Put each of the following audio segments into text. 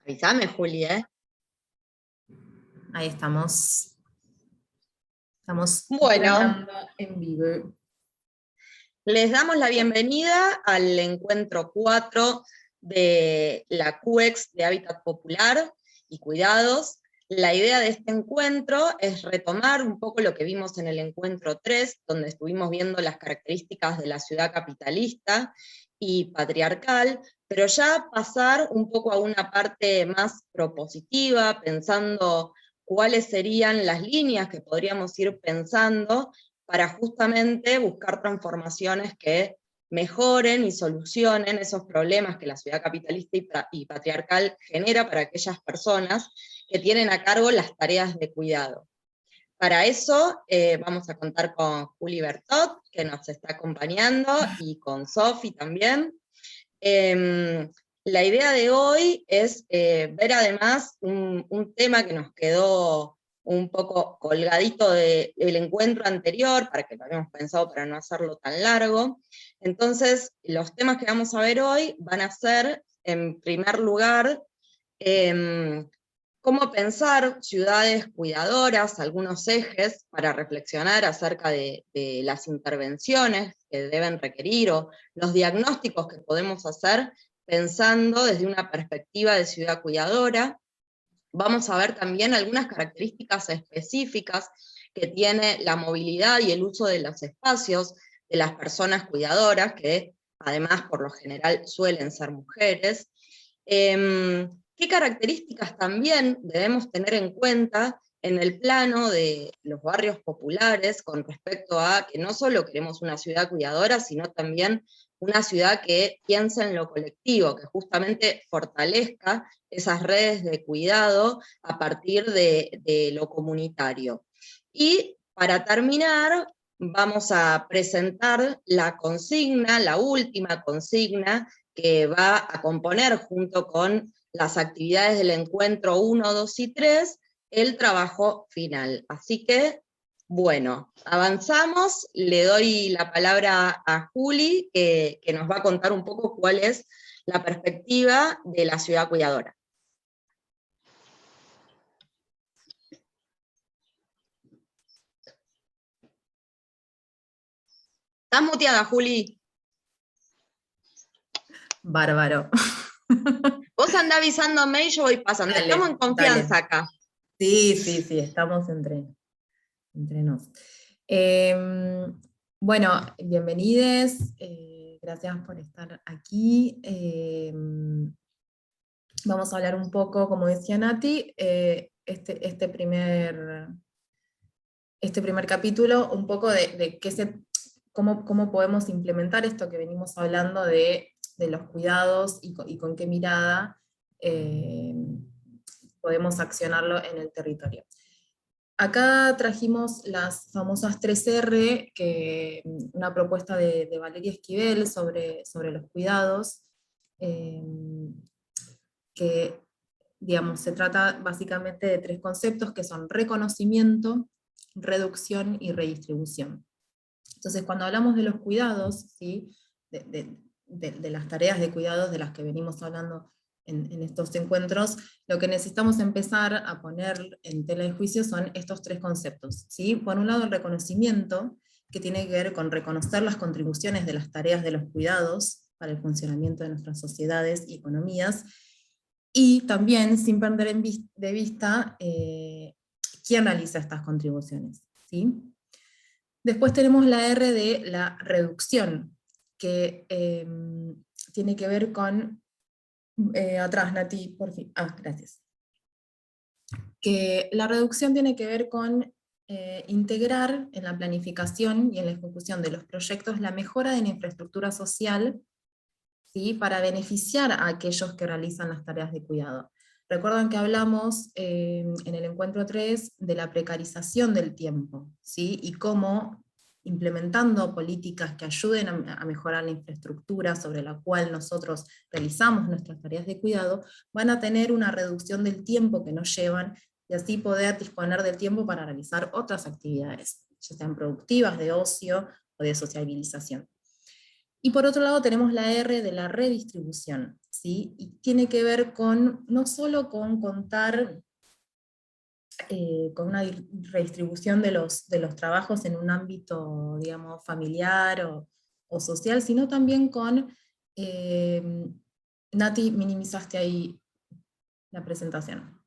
Avísame, Juli, ¿eh? Ahí estamos. Estamos Bueno, grabando en vivo. les damos la bienvenida al encuentro 4 de la CUEX de Hábitat Popular y Cuidados. La idea de este encuentro es retomar un poco lo que vimos en el encuentro 3, donde estuvimos viendo las características de la ciudad capitalista y patriarcal, pero ya pasar un poco a una parte más propositiva, pensando cuáles serían las líneas que podríamos ir pensando para justamente buscar transformaciones que mejoren y solucionen esos problemas que la ciudad capitalista y patriarcal genera para aquellas personas que tienen a cargo las tareas de cuidado. Para eso vamos a contar con Juli Bertot, que nos está acompañando, y con Sofi también. La idea de hoy es ver además un tema que nos quedó un poco colgadito del encuentro anterior, para que lo habíamos pensado para no hacerlo tan largo. Entonces, los temas que vamos a ver hoy van a ser, en primer lugar, cómo pensar ciudades cuidadoras, algunos ejes para reflexionar acerca de las intervenciones que deben requerir o los diagnósticos que podemos hacer pensando desde una perspectiva de ciudad cuidadora. Vamos a ver también algunas características específicas que tiene la movilidad y el uso de los espacios de las personas cuidadoras, que además por lo general suelen ser mujeres. ¿Qué características también debemos tener en cuenta en el plano de los barrios populares con respecto a que no solo queremos una ciudad cuidadora, sino también una ciudad que piense en lo colectivo, que justamente fortalezca esas redes de cuidado a partir de lo comunitario? Y para terminar, vamos a presentar la consigna, la última consigna, que va a componer junto con las actividades del encuentro 1, 2 y 3, el trabajo final. Así que, bueno, avanzamos, le doy la palabra a Juli, que nos va a contar un poco cuál es la perspectiva de la ciudad cuidadora. ¿Estás muteada, Juli? Bárbaro. Vos andá avisándome y yo voy pasando. Dale, Estamos en confianza dale. acá. Sí, estamos entre nos. Bueno, bienvenides, gracias por estar aquí. Vamos a hablar un poco, como decía Nati, este primer capítulo, un poco de cómo podemos implementar esto que venimos hablando de los cuidados y con qué mirada podemos accionarlo en el territorio. Acá trajimos las famosas 3R, una propuesta de Valeria Esquivel sobre los cuidados, que digamos, se trata básicamente de 3 conceptos que son reconocimiento, reducción y redistribución. Entonces, cuando hablamos de los cuidados, ¿sí? de las tareas de cuidados de las que venimos hablando en estos encuentros, lo que necesitamos empezar a poner en tela de juicio son estos 3 conceptos. ¿Sí? Por un lado, el reconocimiento, que tiene que ver con reconocer las contribuciones de las tareas de los cuidados para el funcionamiento de nuestras sociedades y economías, y también, sin perder de vista, quién realiza estas contribuciones. ¿Sí? Después tenemos la R de la reducción, que tiene que ver con... atrás, Nati, por fin. Gracias. Que la reducción tiene que ver con integrar en la planificación y en la ejecución de los proyectos la mejora de la infraestructura social, ¿sí? Para beneficiar a aquellos que realizan las tareas de cuidado. Recuerdan que hablamos en el encuentro 3 de la precarización del tiempo, ¿sí? Y cómo implementando políticas que ayuden a mejorar la infraestructura sobre la cual nosotros realizamos nuestras tareas de cuidado, van a tener una reducción del tiempo que nos llevan, y así poder disponer del tiempo para realizar otras actividades, ya sean productivas, de ocio o de sociabilización. Y por otro lado tenemos la R de la redistribución, ¿sí? Y tiene que ver con, no solo con contar con una redistribución de los trabajos en un ámbito, digamos, familiar o social, sino también con, Nati, minimizaste ahí la presentación.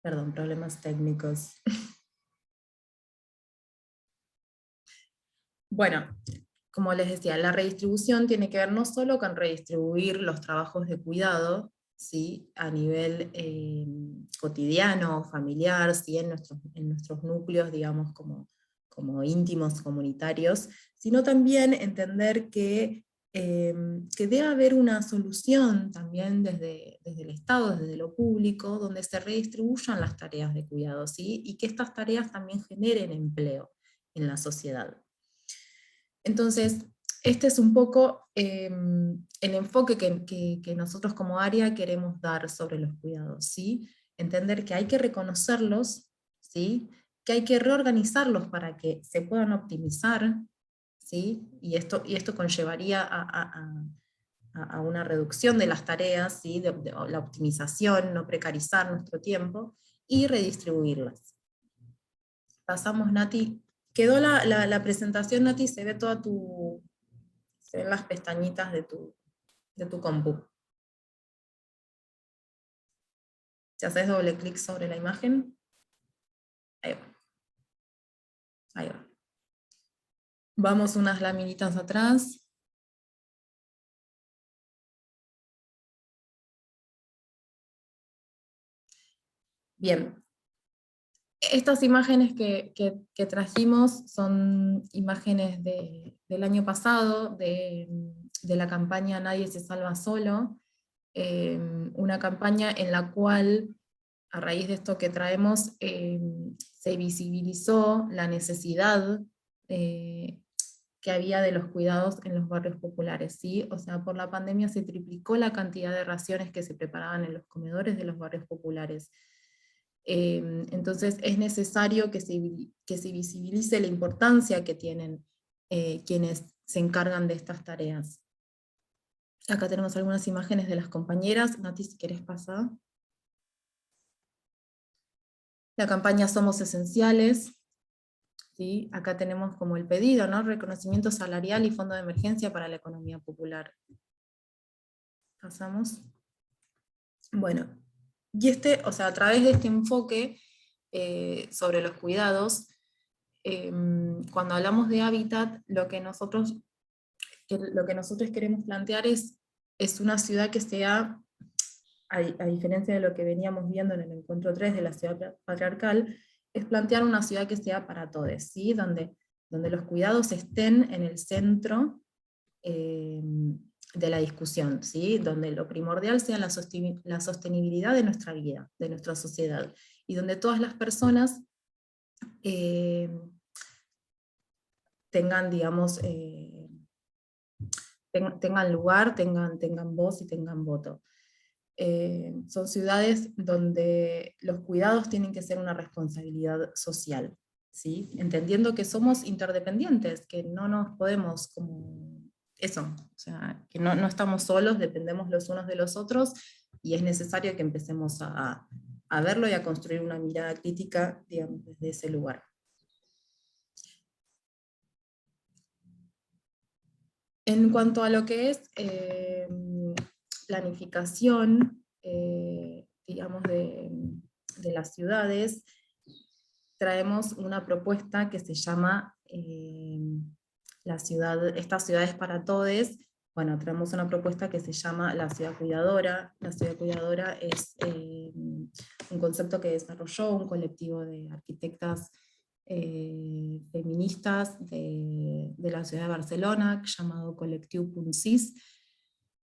Perdón, problemas técnicos. Bueno, como les decía, la redistribución tiene que ver no solo con redistribuir los trabajos de cuidado, ¿sí? A nivel cotidiano, familiar, ¿sí? En nuestros núcleos, digamos, como íntimos, comunitarios, sino también entender que debe haber una solución también desde el Estado, desde lo público, donde se redistribuyan las tareas de cuidado, ¿sí? Y que estas tareas también generen empleo en la sociedad. Entonces, este es un poco el enfoque que nosotros como área queremos dar sobre los cuidados, ¿sí? Entender que hay que reconocerlos, ¿sí? Que hay que reorganizarlos para que se puedan optimizar, ¿sí? Y esto conllevaría a una reducción de las tareas, ¿sí? De la optimización, no precarizar nuestro tiempo, y redistribuirlas. Pasamos, Nati. Quedó la presentación, Nati, se ve se ven las pestañitas de tu compu. Si haces doble clic sobre la imagen, ahí va. Ahí va. Vamos unas laminitas atrás. Bien. Estas imágenes que trajimos son imágenes del año pasado, de la campaña Nadie se salva solo, una campaña en la cual, a raíz de esto que traemos, se visibilizó la necesidad que había de los cuidados en los barrios populares, ¿sí? O sea, por la pandemia se triplicó la cantidad de raciones que se preparaban en los comedores de los barrios populares. Entonces es necesario que se visibilice la importancia que tienen quienes se encargan de estas tareas. Acá tenemos algunas imágenes de las compañeras. Nati, si querés pasar. La campaña Somos Esenciales. ¿Sí? Acá tenemos como el pedido, ¿no? Reconocimiento salarial y fondo de emergencia para la economía popular. Pasamos. Bueno, y o sea, a través de este enfoque sobre los cuidados, cuando hablamos de hábitat, lo que nosotros queremos plantear es una ciudad que sea, a diferencia de lo que veníamos viendo en el encuentro 3 de la ciudad patriarcal, es plantear una ciudad que sea para todos, ¿sí? Donde los cuidados estén en el centro de la discusión, ¿sí? Donde lo primordial sea la sostenibilidad de nuestra vida, de nuestra sociedad, y donde todas las personas tengan, digamos, tengan lugar, tengan voz y tengan voto. Son ciudades donde los cuidados tienen que ser una responsabilidad social, ¿sí? Entendiendo que somos interdependientes, que no nos podemos como eso, o sea, que no estamos solos, dependemos los unos de los otros, y es necesario que empecemos a verlo y a construir una mirada crítica, digamos, desde ese lugar. En cuanto a lo que es planificación, digamos, de las ciudades, traemos una propuesta que se llama Estas ciudades para todes. Bueno, traemos una propuesta que se llama la ciudad cuidadora. La ciudad cuidadora es un concepto que desarrolló un colectivo de arquitectas feministas de la ciudad de Barcelona, llamado Col·lectiu Punt6.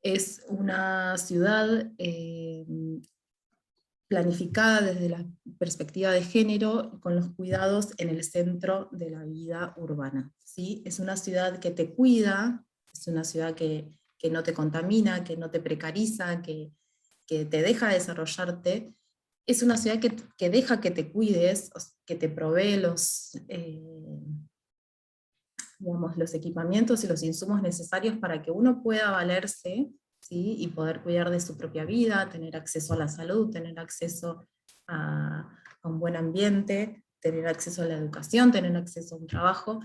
Es una ciudad planificada desde la perspectiva de género, con los cuidados en el centro de la vida urbana, ¿sí? Es una ciudad que te cuida, es una ciudad que no te contamina, que no te precariza, que te deja desarrollarte, es una ciudad que deja que te cuides, que te provee digamos, los equipamientos y los insumos necesarios para que uno pueda valerse, ¿sí? Y poder cuidar de su propia vida, tener acceso a la salud, tener acceso a un buen ambiente, tener acceso a la educación, tener acceso a un trabajo,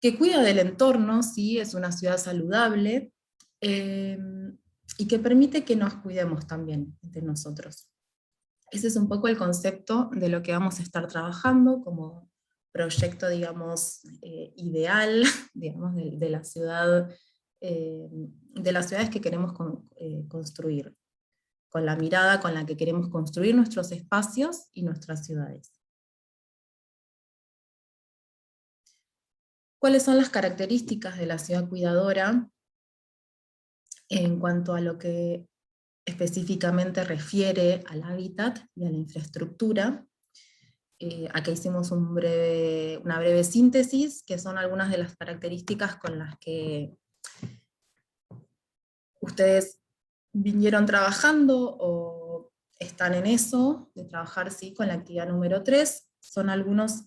que cuida del entorno, ¿sí? Es una ciudad saludable, y que permite que nos cuidemos también entre nosotros. Ese es un poco el concepto de lo que vamos a estar trabajando como proyecto, digamos, ideal, digamos, de la ciudad, de las ciudades que queremos construir, con la mirada con la que queremos construir nuestros espacios y nuestras ciudades. ¿Cuáles son las características de la ciudad cuidadora en cuanto a lo que específicamente refiere al hábitat y a la infraestructura? Acá hicimos una breve síntesis, que son algunas de las características con las que ustedes vinieron trabajando o están en eso, de trabajar ¿sí? Con la actividad número 3. Son algunos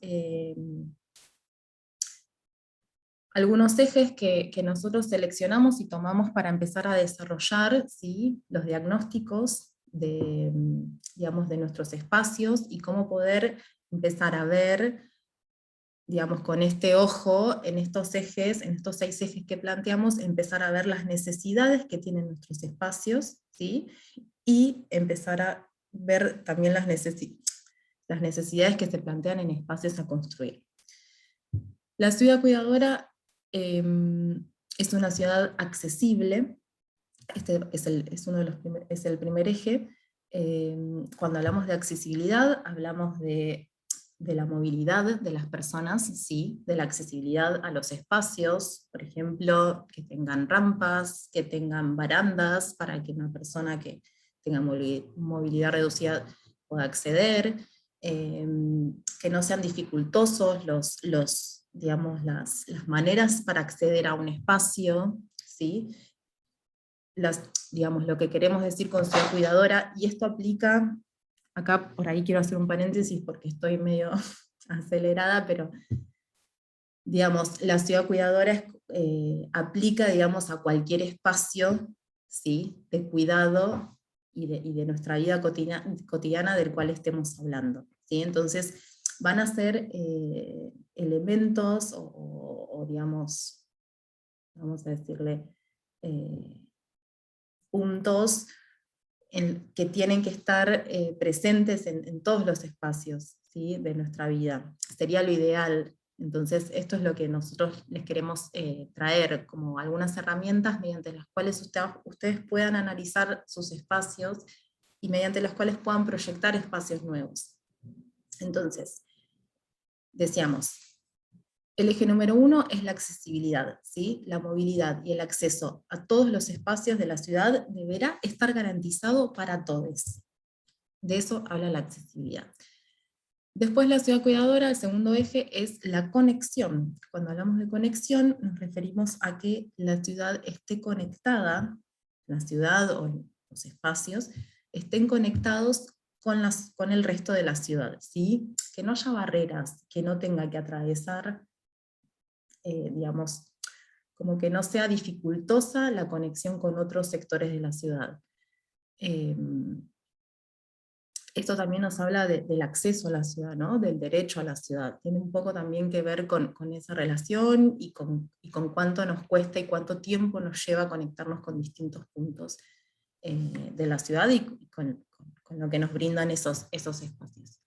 ejes que nosotros seleccionamos y tomamos para empezar a desarrollar ¿sí? Los diagnósticos digamos, de nuestros espacios y cómo poder empezar a ver, digamos, con este ojo, en estos ejes, en estos 6 ejes que planteamos, empezar a ver las necesidades que tienen nuestros espacios, ¿sí? Y empezar a ver también las necesidades que se plantean en espacios a construir. La ciudad cuidadora es una ciudad accesible. Este es el primer eje. Cuando hablamos de accesibilidad, hablamos de la movilidad de las personas, ¿sí? De la accesibilidad a los espacios, por ejemplo, que tengan rampas, que tengan barandas, para que una persona que tenga movilidad reducida pueda acceder, que no sean dificultosos digamos, las maneras para acceder a un espacio, ¿sí? Digamos, lo que queremos decir con ciudad cuidadora, y esto aplica, acá por ahí quiero hacer un paréntesis porque estoy medio acelerada, pero digamos, la ciudad cuidadora aplica, digamos, a cualquier espacio, ¿sí? De cuidado y de nuestra vida cotidiana del cual estemos hablando, ¿sí? Entonces, van a ser elementos o digamos, vamos a decirle, puntos que tienen que estar presentes en todos los espacios, ¿sí? De nuestra vida. Sería lo ideal. Entonces, esto es lo que nosotros les queremos traer, como algunas herramientas mediante las cuales ustedes puedan analizar sus espacios y mediante las cuales puedan proyectar espacios nuevos. Entonces, decíamos, el eje número 1 es la accesibilidad, ¿sí? La movilidad y el acceso a todos los espacios de la ciudad deberá estar garantizado para todos. De eso habla la accesibilidad. Después la ciudad cuidadora, el segundo eje, es la conexión. Cuando hablamos de conexión, nos referimos a que la ciudad esté conectada, la ciudad o los espacios, estén conectados con el resto de la ciudad, ¿sí? Que no haya barreras, que no tenga que atravesar, digamos, como que no sea dificultosa la conexión con otros sectores de la ciudad. Esto también nos habla del acceso a la ciudad, ¿no? Del derecho a la ciudad. Tiene un poco también que ver con esa relación y con cuánto nos cuesta y cuánto tiempo nos lleva a conectarnos con distintos puntos de la ciudad y con lo que nos brindan esos espacios.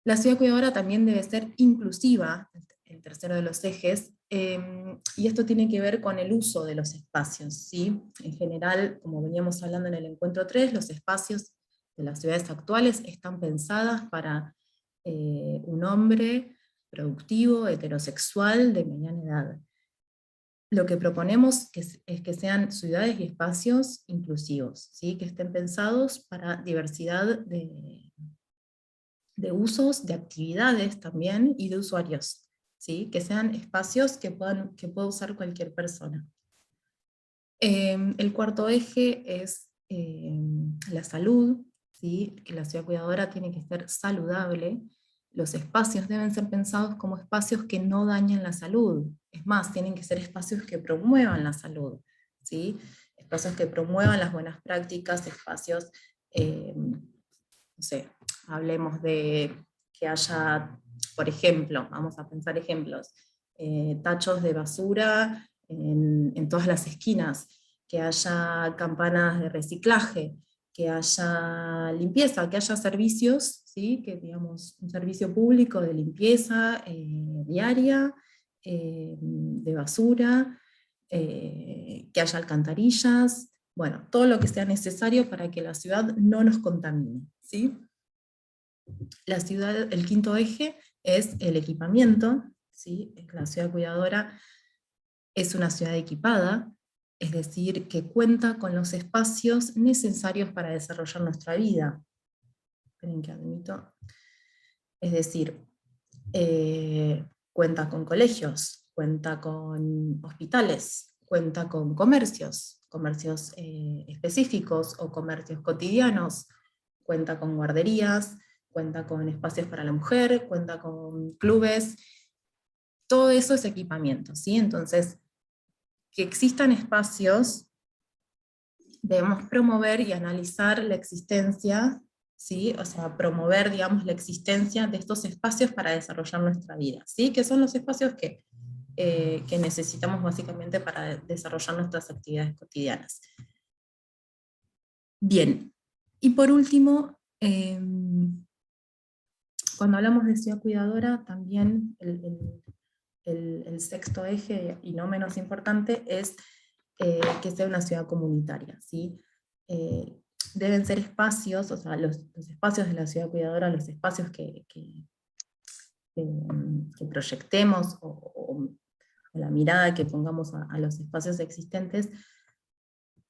La ciudad cuidadora también debe ser inclusiva, el tercero de los ejes, y esto tiene que ver con el uso de los espacios, ¿sí? En general, como veníamos hablando en el encuentro 3, los espacios de las ciudades actuales están pensadas para un hombre productivo, heterosexual, de mediana edad. Lo que proponemos es que sean ciudades y espacios inclusivos, ¿sí? Que estén pensados para diversidad de usos, de actividades también, y de usuarios, ¿sí? Que sean espacios que pueda usar cualquier persona. El cuarto eje es la salud, ¿sí? Que la ciudad cuidadora tiene que ser saludable. Los espacios deben ser pensados como espacios que no dañen la salud. Es más, tienen que ser espacios que promuevan la salud, ¿sí? Espacios que promuevan las buenas prácticas, espacios, no sé, hablemos de que haya, por ejemplo, vamos a pensar ejemplos, tachos de basura en todas las esquinas, que haya campanas de reciclaje, que haya limpieza, que haya servicios, ¿sí? Que digamos un servicio público de limpieza diaria, de basura, que haya alcantarillas, bueno, todo lo que sea necesario para que la ciudad no nos contamine, ¿sí? La ciudad, el quinto eje es el equipamiento, ¿sí? La ciudad cuidadora es una ciudad equipada, es decir, que cuenta con los espacios necesarios para desarrollar nuestra vida. Esperen que admito. Es decir, cuenta con colegios, cuenta con hospitales, cuenta con comercios, comercios específicos o comercios cotidianos, cuenta con guarderías, cuenta con espacios para la mujer, cuenta con clubes, todo eso es equipamiento, ¿sí? Entonces, que existan espacios, debemos promover y analizar la existencia, ¿sí? O sea, promover, digamos, la existencia de estos espacios para desarrollar nuestra vida, ¿sí? Que son los espacios que necesitamos básicamente para desarrollar nuestras actividades cotidianas. Bien, y por último, cuando hablamos de ciudad cuidadora, también el sexto eje, y no menos importante, es que sea una ciudad comunitaria, ¿sí? Deben ser espacios, o sea, los espacios de la ciudad cuidadora, los espacios que proyectemos, o la mirada que pongamos a los espacios existentes,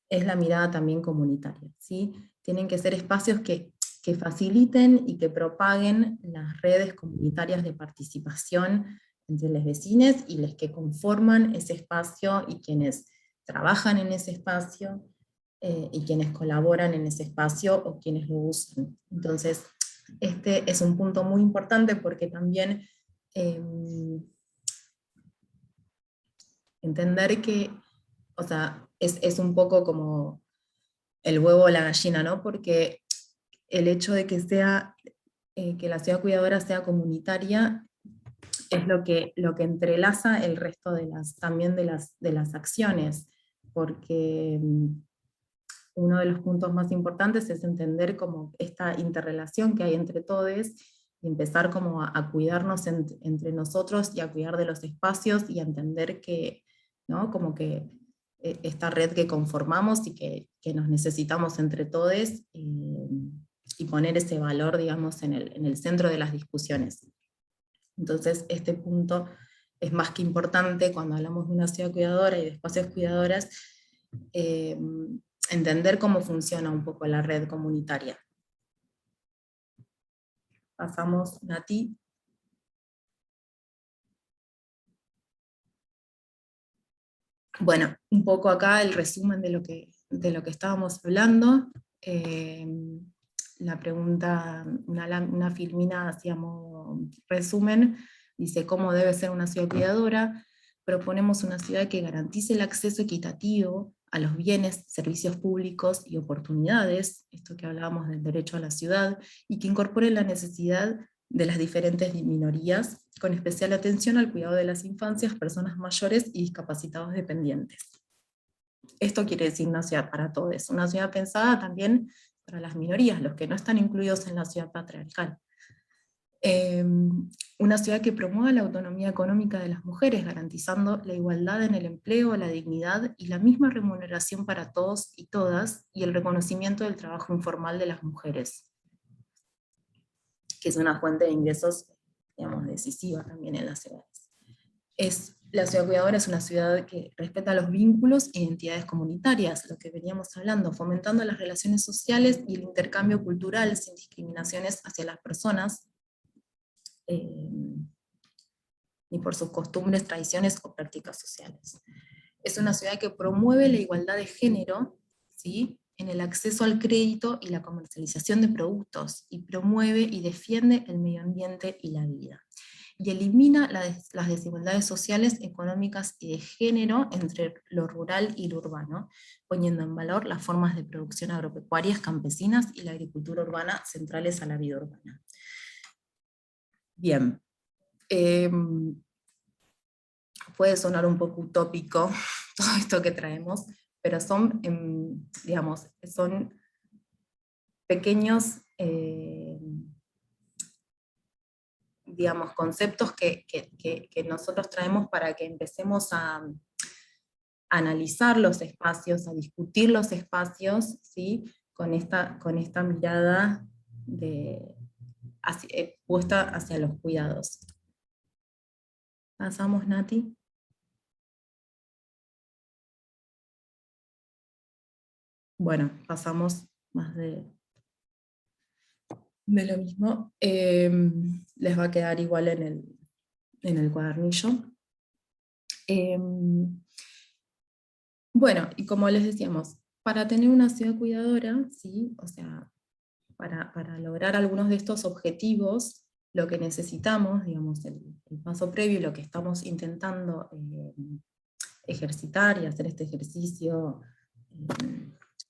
es la mirada también comunitaria, ¿sí? Tienen que ser espacios que faciliten y que propaguen las redes comunitarias de participación entre los vecinos y los que conforman ese espacio y quienes trabajan en ese espacio y quienes colaboran en ese espacio o quienes lo usan. Entonces, este es un punto muy importante porque también entender que, o sea, es un poco como el huevo o la gallina, ¿no? Porque el hecho de que sea, que la ciudad cuidadora sea comunitaria es lo que entrelaza el resto de también de las acciones, porque uno de los puntos más importantes es entender como esta interrelación que hay entre todos y empezar como a cuidarnos entre nosotros y a cuidar de los espacios y a entender que, ¿no? Como que esta red que conformamos y que nos necesitamos entre todos y poner ese valor, digamos, en el centro de las discusiones. Entonces, este punto es más que importante cuando hablamos de una ciudad cuidadora y de espacios cuidadoras, entender cómo funciona un poco la red comunitaria. Pasamos, Nati. Bueno, un poco acá el resumen de lo que estábamos hablando. La pregunta, una filmina hacíamos resumen, dice cómo debe ser una ciudad cuidadora. Proponemos una ciudad que garantice el acceso equitativo a los bienes, servicios públicos y oportunidades, esto que hablábamos del derecho a la ciudad, y que incorpore la necesidad de las diferentes minorías, con especial atención al cuidado de las infancias, personas mayores y discapacitados dependientes. Esto quiere decir una ciudad para todos, una ciudad pensada también para las minorías, los que no están incluidos en la ciudad patriarcal. Una ciudad que promueva la autonomía económica de las mujeres, garantizando la igualdad en el empleo, la dignidad y la misma remuneración para todos y todas, y el reconocimiento del trabajo informal de las mujeres, que es una fuente de ingresos, digamos, decisiva también en las ciudades. La ciudad cuidadora es una ciudad que respeta los vínculos e identidades comunitarias, lo que veníamos hablando, fomentando las relaciones sociales y el intercambio cultural sin discriminaciones hacia las personas, ni por sus costumbres, tradiciones o prácticas sociales. Es una ciudad que promueve la igualdad de género, ¿sí? en el acceso al crédito y la comercialización de productos, y promueve y defiende el medio ambiente y la vida. Y elimina las desigualdades sociales, económicas y de género entre lo rural y lo urbano, poniendo en valor las formas de producción agropecuarias campesinas y la agricultura urbana centrales a la vida urbana. Bien. Puede sonar un poco utópico todo esto que traemos, pero son, digamos, son pequeños, digamos, conceptos que nosotros traemos para que empecemos a analizar los espacios, a discutir los espacios, ¿sí? con esta mirada puesta hacia los cuidados. ¿Pasamos, Nati? Bueno, pasamos más de lo mismo. Les va a quedar igual en el cuadernillo. Bueno, y como les decíamos, para tener una ciudad cuidadora, ¿sí? O sea, para lograr algunos de estos objetivos, lo que necesitamos, digamos, el paso previo, lo que estamos intentando ejercitar y hacer este ejercicio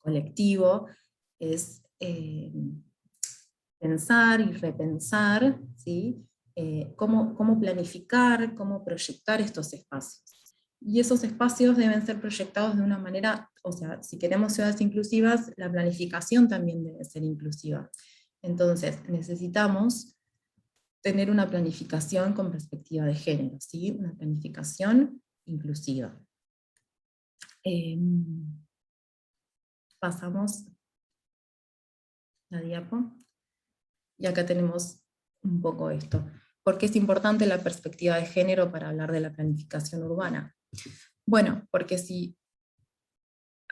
colectivo, es pensar y repensar, ¿sí? Cómo planificar, cómo proyectar estos espacios. Y esos espacios deben ser proyectados de una manera, o sea, si queremos ciudades inclusivas, la planificación también debe ser inclusiva. Entonces, necesitamos tener una planificación con perspectiva de género, ¿sí? Una planificación inclusiva. Pasamos la diapo. Y acá tenemos un poco esto. ¿Por qué es importante la perspectiva de género para hablar de la planificación urbana? Bueno, porque si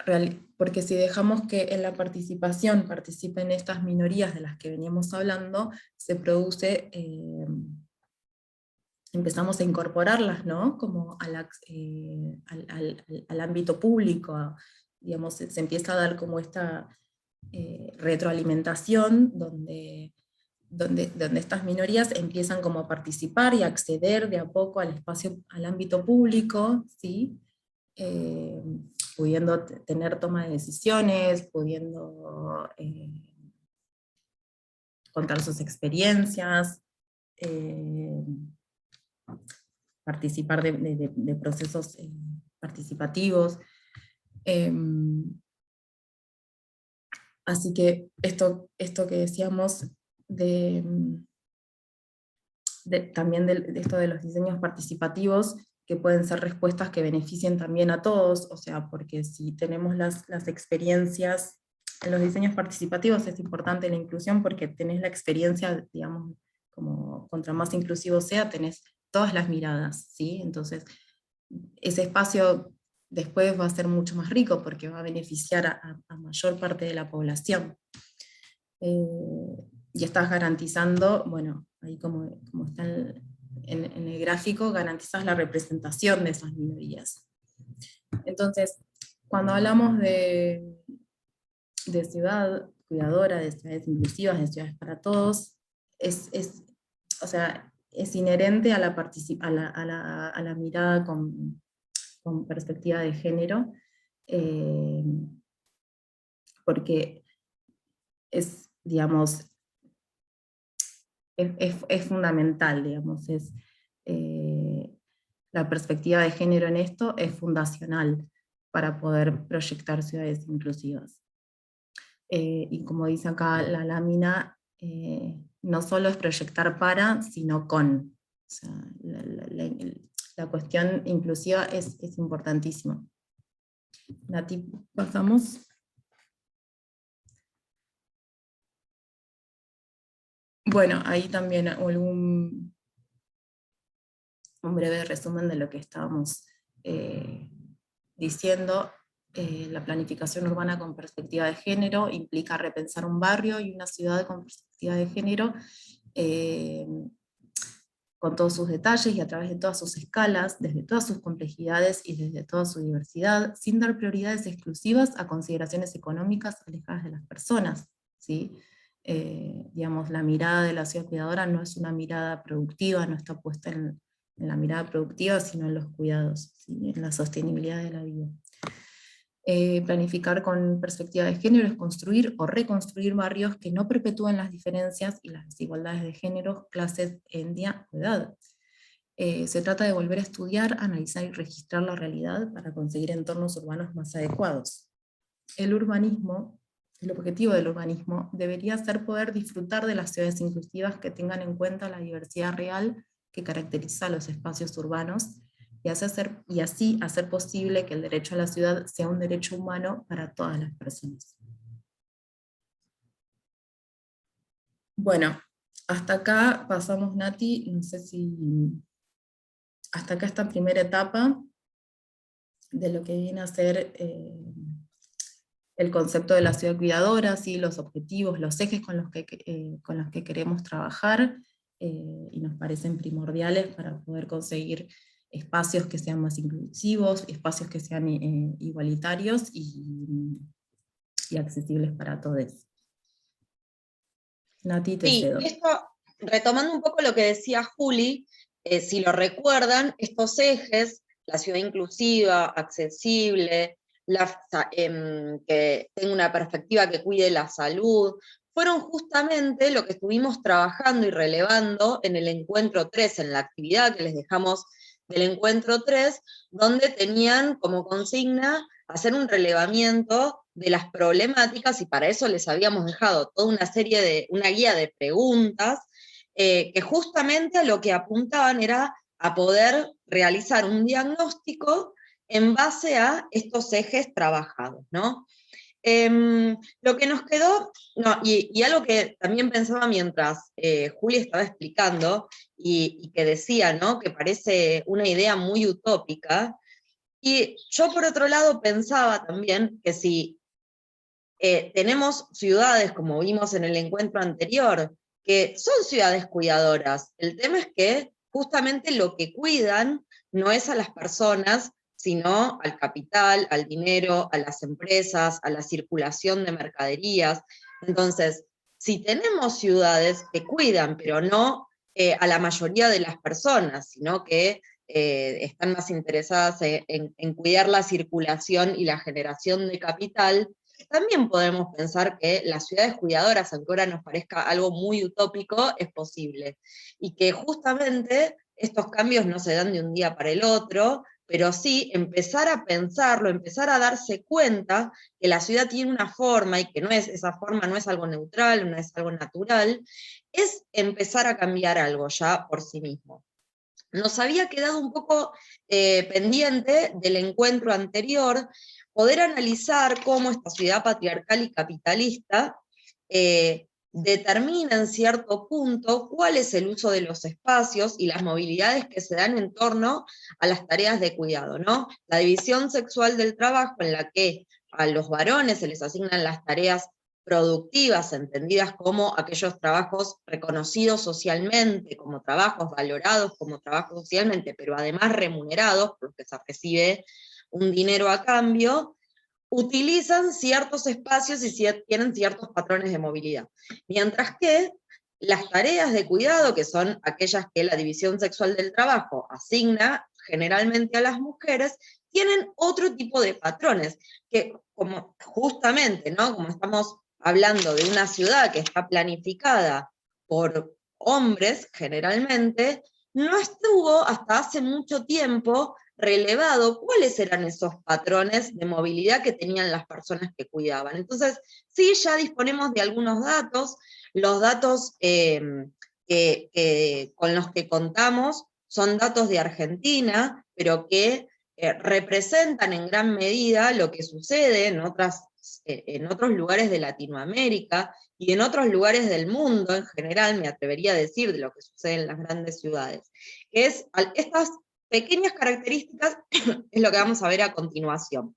dejamos que en la participación participen estas minorías de las que veníamos hablando, se produce, empezamos a incorporarlas, ¿no? Como al ámbito público, digamos, se empieza a dar como esta retroalimentación donde estas minorías empiezan como a participar y a acceder de a poco al espacio, al ámbito público, ¿sí? Pudiendo tener toma de decisiones, pudiendo contar sus experiencias, participar de procesos participativos. Así que esto que decíamos también de esto de los diseños participativos, que pueden ser respuestas que beneficien también a todos, o sea, porque si tenemos las experiencias en los diseños participativos es importante la inclusión porque tenés la experiencia, digamos, como contra más inclusivo sea, tenés todas las miradas, ¿sí? Entonces, ese espacio después va a ser mucho más rico porque va a beneficiar a mayor parte de la población. Y estás garantizando, bueno, ahí como está en el gráfico, garantizas la representación de esas minorías. Entonces, cuando hablamos de ciudad cuidadora, de ciudades inclusivas, de ciudades para todos, o sea, es inherente a la mirada con perspectiva de género, porque es, digamos, es fundamental, digamos, la perspectiva de género en esto es fundacional para poder proyectar ciudades inclusivas. Y como dice acá la lámina, no solo es proyectar para, sino con. O sea, la cuestión inclusiva es importantísima. Nati, pasamos. Bueno, ahí también un breve resumen de lo que estábamos diciendo. La planificación urbana con perspectiva de género implica repensar un barrio y una ciudad con perspectiva de género, con todos sus detalles y a través de todas sus escalas, desde todas sus complejidades y desde toda su diversidad, sin dar prioridades exclusivas a consideraciones económicas alejadas de las personas, ¿sí? Digamos, la mirada de la ciudad cuidadora no es una mirada productiva, no está puesta en la mirada productiva, sino en los cuidados, ¿sí? En la sostenibilidad de la vida. Planificar con perspectiva de género es construir o reconstruir barrios que no perpetúen las diferencias y las desigualdades de género, clases, etnia o edad. Se trata de volver a estudiar, analizar y registrar la realidad para conseguir entornos urbanos más adecuados. El urbanismo, el objetivo del urbanismo, debería ser poder disfrutar de las ciudades inclusivas que tengan en cuenta la diversidad real que caracteriza a los espacios urbanos, y así hacer posible que el derecho a la ciudad sea un derecho humano para todas las personas. Bueno, hasta acá pasamos, Nati, no sé si... Hasta acá esta primera etapa de lo que viene a ser el concepto de la ciudad cuidadora, ¿sí? Los objetivos, los ejes con los que queremos trabajar, y nos parecen primordiales para poder conseguir espacios que sean más inclusivos, espacios que sean igualitarios y accesibles para todos. Nati, te cedo. Esto, retomando un poco lo que decía Juli, si lo recuerdan, estos ejes, la ciudad inclusiva, accesible, que tenga una perspectiva que cuide la salud, fueron justamente lo que estuvimos trabajando y relevando en el encuentro 3, en la actividad que les dejamos del encuentro 3, donde tenían como consigna hacer un relevamiento de las problemáticas, y para eso les habíamos dejado toda una guía de preguntas, que justamente a lo que apuntaban era a poder realizar un diagnóstico en base a estos ejes trabajados, ¿no? Lo que nos quedó, y algo que también pensaba mientras Juli estaba explicando, y que decía, ¿no?, que parece una idea muy utópica, y yo por otro lado pensaba también que si tenemos ciudades, como vimos en el encuentro anterior, que son ciudades cuidadoras, el tema es que justamente lo que cuidan no es a las personas, sino al capital, al dinero, a las empresas, a la circulación de mercaderías. Entonces, si tenemos ciudades que cuidan, pero no a la mayoría de las personas, sino que están más interesadas en cuidar la circulación y la generación de capital, también podemos pensar que las ciudades cuidadoras, aunque ahora nos parezca algo muy utópico, es posible. Y que justamente estos cambios no se dan de un día para el otro, pero sí empezar a pensarlo, empezar a darse cuenta que la ciudad tiene una forma y que esa forma no es algo neutral, no es algo natural, es empezar a cambiar algo ya por sí mismo. Nos había quedado un poco pendiente del encuentro anterior poder analizar cómo esta ciudad patriarcal y capitalista determina en cierto punto cuál es el uso de los espacios y las movilidades que se dan en torno a las tareas de cuidado, ¿no? La división sexual del trabajo, en la que a los varones se les asignan las tareas productivas, entendidas como aquellos trabajos reconocidos socialmente, como trabajos valorados como trabajos socialmente, pero además remunerados, porque se recibe un dinero a cambio, utilizan ciertos espacios y tienen ciertos patrones de movilidad. Mientras que las tareas de cuidado, que son aquellas que la división sexual del trabajo asigna generalmente a las mujeres, tienen otro tipo de patrones, que como justamente, ¿no?, como estamos hablando de una ciudad que está planificada por hombres generalmente, no estuvo hasta hace mucho tiempo relevado cuáles eran esos patrones de movilidad que tenían las personas que cuidaban. Entonces, sí, ya disponemos de algunos datos, los datos con los que contamos son datos de Argentina, pero que representan en gran medida lo que sucede en otros lugares de Latinoamérica y en otros lugares del mundo en general, me atrevería a decir, de lo que sucede en las grandes ciudades, que es estas pequeñas características es lo que vamos a ver a continuación.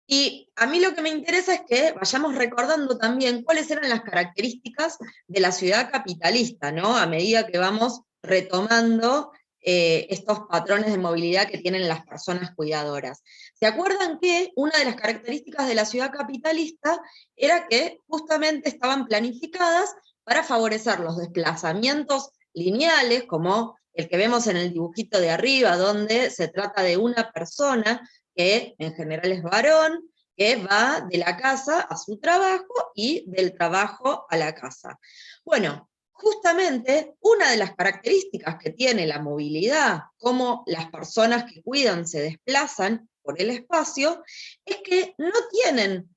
Y a mí lo que me interesa es que vayamos recordando también cuáles eran las características de la ciudad capitalista, ¿no?, a medida que vamos retomando estos patrones de movilidad que tienen las personas cuidadoras. ¿Se acuerdan que una de las características de la ciudad capitalista era que justamente estaban planificadas para favorecer los desplazamientos lineales, como el que vemos en el dibujito de arriba, donde se trata de una persona que en general es varón, que va de la casa a su trabajo y del trabajo a la casa? Bueno, justamente una de las características que tiene la movilidad, cómo las personas que cuidan se desplazan por el espacio, es que no tienen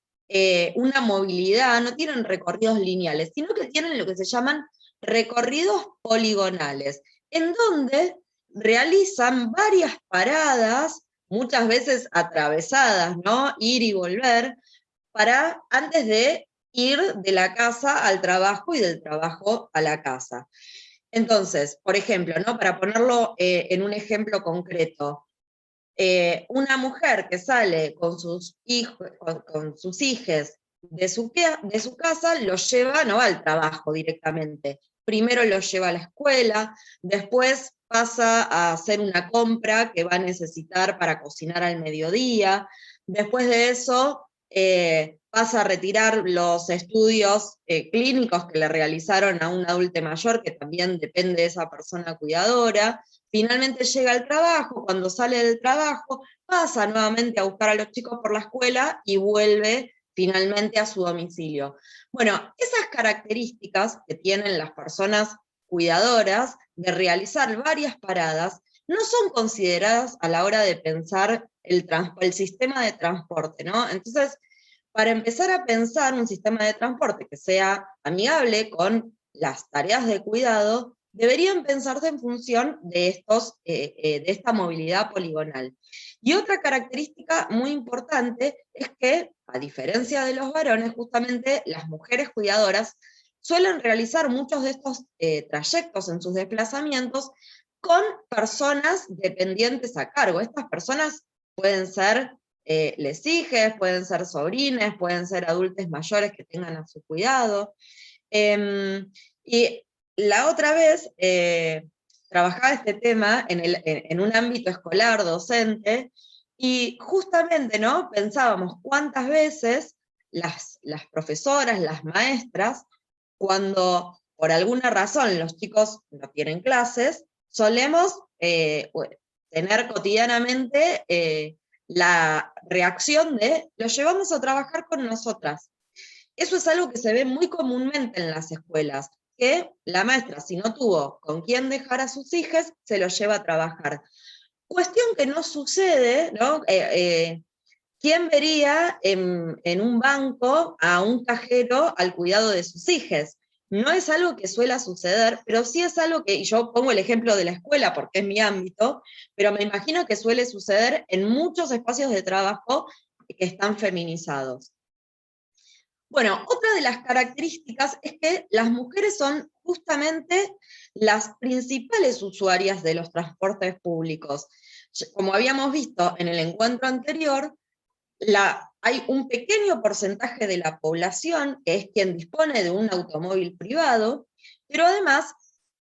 una movilidad, no tienen recorridos lineales, sino que tienen lo que se llaman recorridos poligonales, en donde realizan varias paradas, muchas veces atravesadas, ¿no? Ir y volver, para antes de ir de la casa al trabajo y del trabajo a la casa. Entonces, por ejemplo, ¿no? Para ponerlo en un ejemplo concreto, una mujer que sale con sus hijos, con sus hijes de su casa, los lleva, no va al trabajo directamente. Primero los lleva a la escuela, después pasa a hacer una compra que va a necesitar para cocinar al mediodía, después de eso pasa a retirar los estudios clínicos que le realizaron a un adulto mayor, que también depende de esa persona cuidadora. Finalmente llega al trabajo, cuando sale del trabajo, pasa nuevamente a buscar a los chicos por la escuela y vuelve finalmente a su domicilio. Bueno, esas características que tienen las personas cuidadoras de realizar varias paradas no son consideradas a la hora de pensar el sistema de transporte, ¿no? Entonces, para empezar a pensar un sistema de transporte que sea amigable con las tareas de cuidado, deberían pensarse en función de esta movilidad poligonal. Y otra característica muy importante es que, a diferencia de los varones, justamente las mujeres cuidadoras suelen realizar muchos de estos trayectos en sus desplazamientos con personas dependientes a cargo. Estas personas pueden ser lesijes, pueden ser sobrines, pueden ser adultos mayores que tengan a su cuidado. Y la otra vez trabajaba este tema en un ámbito escolar, docente, y justamente, ¿no? Pensábamos cuántas veces las profesoras, las maestras, cuando por alguna razón los chicos no tienen clases, solemos tener cotidianamente la reacción de los llevamos a trabajar con nosotras. Eso es algo que se ve muy comúnmente en las escuelas, que la maestra, si no tuvo con quién dejar a sus hijas, se los lleva a trabajar. Cuestión que no sucede, ¿no? ¿Quién vería en un banco a un cajero al cuidado de sus hijas? No es algo que suele suceder, pero sí es algo que, y yo pongo el ejemplo de la escuela porque es mi ámbito, pero me imagino que suele suceder en muchos espacios de trabajo que están feminizados. Bueno, otra de las características es que las mujeres son justamente las principales usuarias de los transportes públicos. Como habíamos visto en el encuentro anterior, hay un pequeño porcentaje de la población que es quien dispone de un automóvil privado, pero además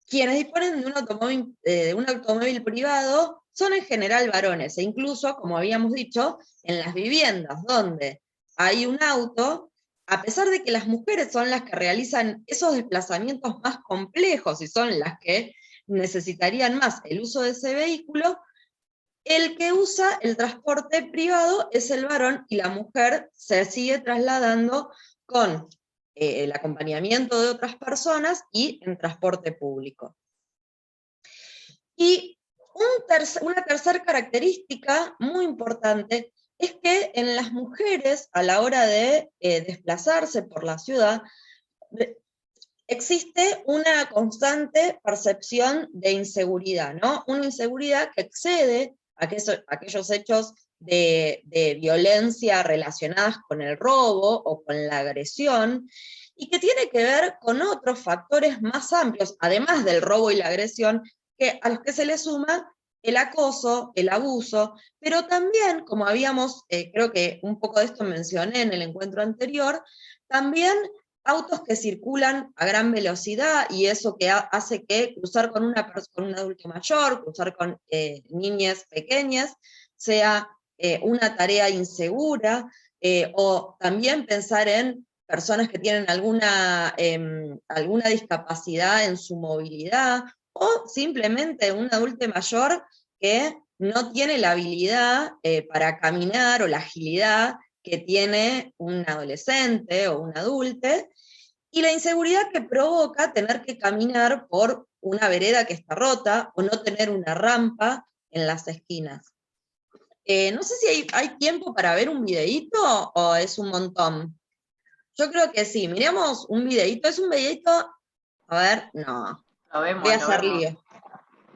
quienes disponen de un automóvil privado son en general varones, e incluso, como habíamos dicho, en las viviendas donde hay un auto, a pesar de que las mujeres son las que realizan esos desplazamientos más complejos y son las que necesitarían más el uso de ese vehículo, el que usa el transporte privado es el varón y la mujer se sigue trasladando con el acompañamiento de otras personas y en transporte público. Y una tercera característica muy importante es que en las mujeres, a la hora de desplazarse por la ciudad, existe una constante percepción de inseguridad, ¿no? Una inseguridad que excede aquellos hechos de violencia relacionadas con el robo o con la agresión, y que tiene que ver con otros factores más amplios, además del robo y la agresión, a los que se le suma el acoso, el abuso, pero también, como habíamos, creo que un poco de esto mencioné en el encuentro anterior, también autos que circulan a gran velocidad, y eso que hace que cruzar con un adulto mayor, cruzar con niñas pequeñas, sea una tarea insegura, o también pensar en personas que tienen alguna discapacidad en su movilidad, o simplemente un adulto mayor que no tiene la habilidad para caminar o la agilidad que tiene un adolescente o un adulto, y la inseguridad que provoca tener que caminar por una vereda que está rota o no tener una rampa en las esquinas. No sé si hay tiempo para ver un videíto o es un montón. Yo creo que sí, miremos un videíto. Es un videíto, a ver, no, Lo vemos, voy a lo hacer vemos. lío.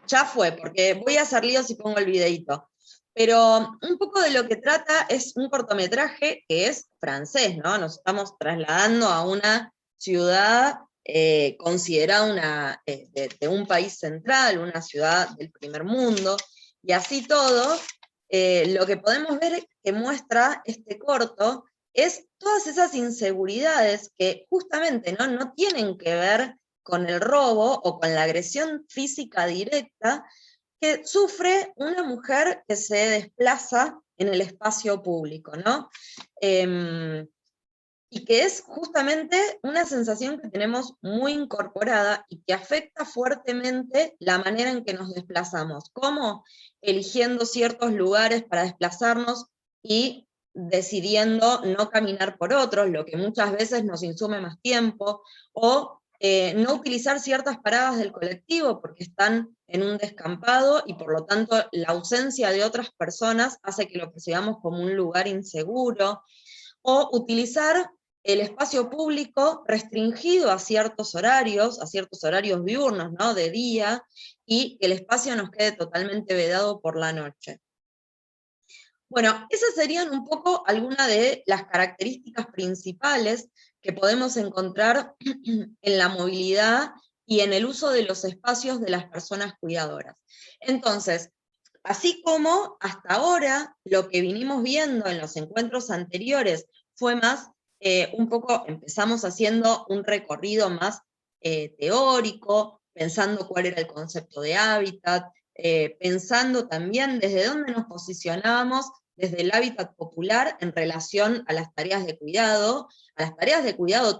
Ya fue, porque voy a hacer lío si pongo el videíto. Pero un poco de lo que trata es un cortometraje que es francés, ¿no? Nos estamos trasladando a una ciudad considerada de un país central, una ciudad del primer mundo, y así todo, lo que podemos ver que muestra este corto es todas esas inseguridades que justamente no tienen que ver con el robo o con la agresión física directa que sufre una mujer que se desplaza en el espacio público, ¿no? Y que es justamente una sensación que tenemos muy incorporada y que afecta fuertemente la manera en que nos desplazamos, como eligiendo ciertos lugares para desplazarnos y decidiendo no caminar por otros, lo que muchas veces nos insume más tiempo, o no utilizar ciertas paradas del colectivo porque están en un descampado y por lo tanto la ausencia de otras personas hace que lo percibamos como un lugar inseguro, o utilizar el espacio público restringido a ciertos horarios diurnos, ¿no? De día, y que el espacio nos quede totalmente vedado por la noche. Bueno, esas serían un poco algunas de las características principales que podemos encontrar en la movilidad y en el uso de los espacios de las personas cuidadoras. Entonces, así como hasta ahora lo que vinimos viendo en los encuentros anteriores fue más un poco, empezamos haciendo un recorrido más teórico, pensando cuál era el concepto de hábitat, pensando también desde dónde nos posicionábamos desde el hábitat popular en relación a las tareas de cuidado,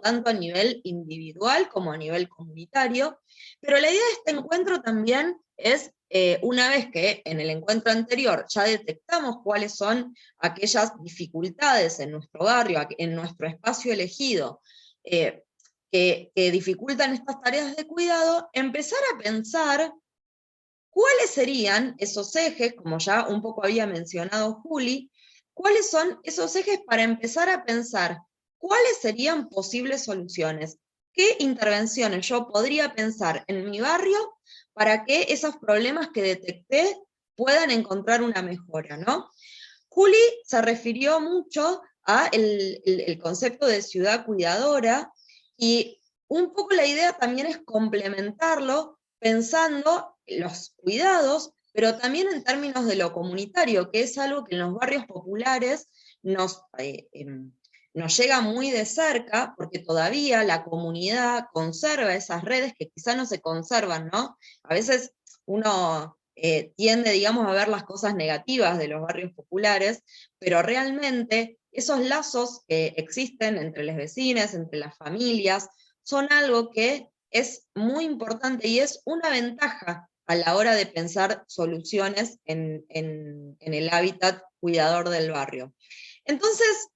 tanto a nivel individual como a nivel comunitario, pero la idea de este encuentro también es, una vez que en el encuentro anterior ya detectamos cuáles son aquellas dificultades en nuestro barrio, en nuestro espacio elegido, que dificultan estas tareas de cuidado, empezar a pensar ¿cuáles serían esos ejes, como ya un poco había mencionado Juli, cuáles son esos ejes para empezar a pensar cuáles serían posibles soluciones? ¿Qué intervenciones yo podría pensar en mi barrio para que esos problemas que detecté puedan encontrar una mejora, ¿no? Juli se refirió mucho a el concepto de ciudad cuidadora, y un poco la idea también es complementarlo pensando los cuidados, pero también en términos de lo comunitario, que es algo que en los barrios populares nos llega muy de cerca, porque todavía la comunidad conserva esas redes que quizá no se conservan, ¿no? A veces uno tiende, digamos, a ver las cosas negativas de los barrios populares, pero realmente esos lazos que existen entre los vecinos, entre las familias, son algo que es muy importante y es una ventaja a la hora de pensar soluciones en el hábitat cuidador del barrio. Entonces,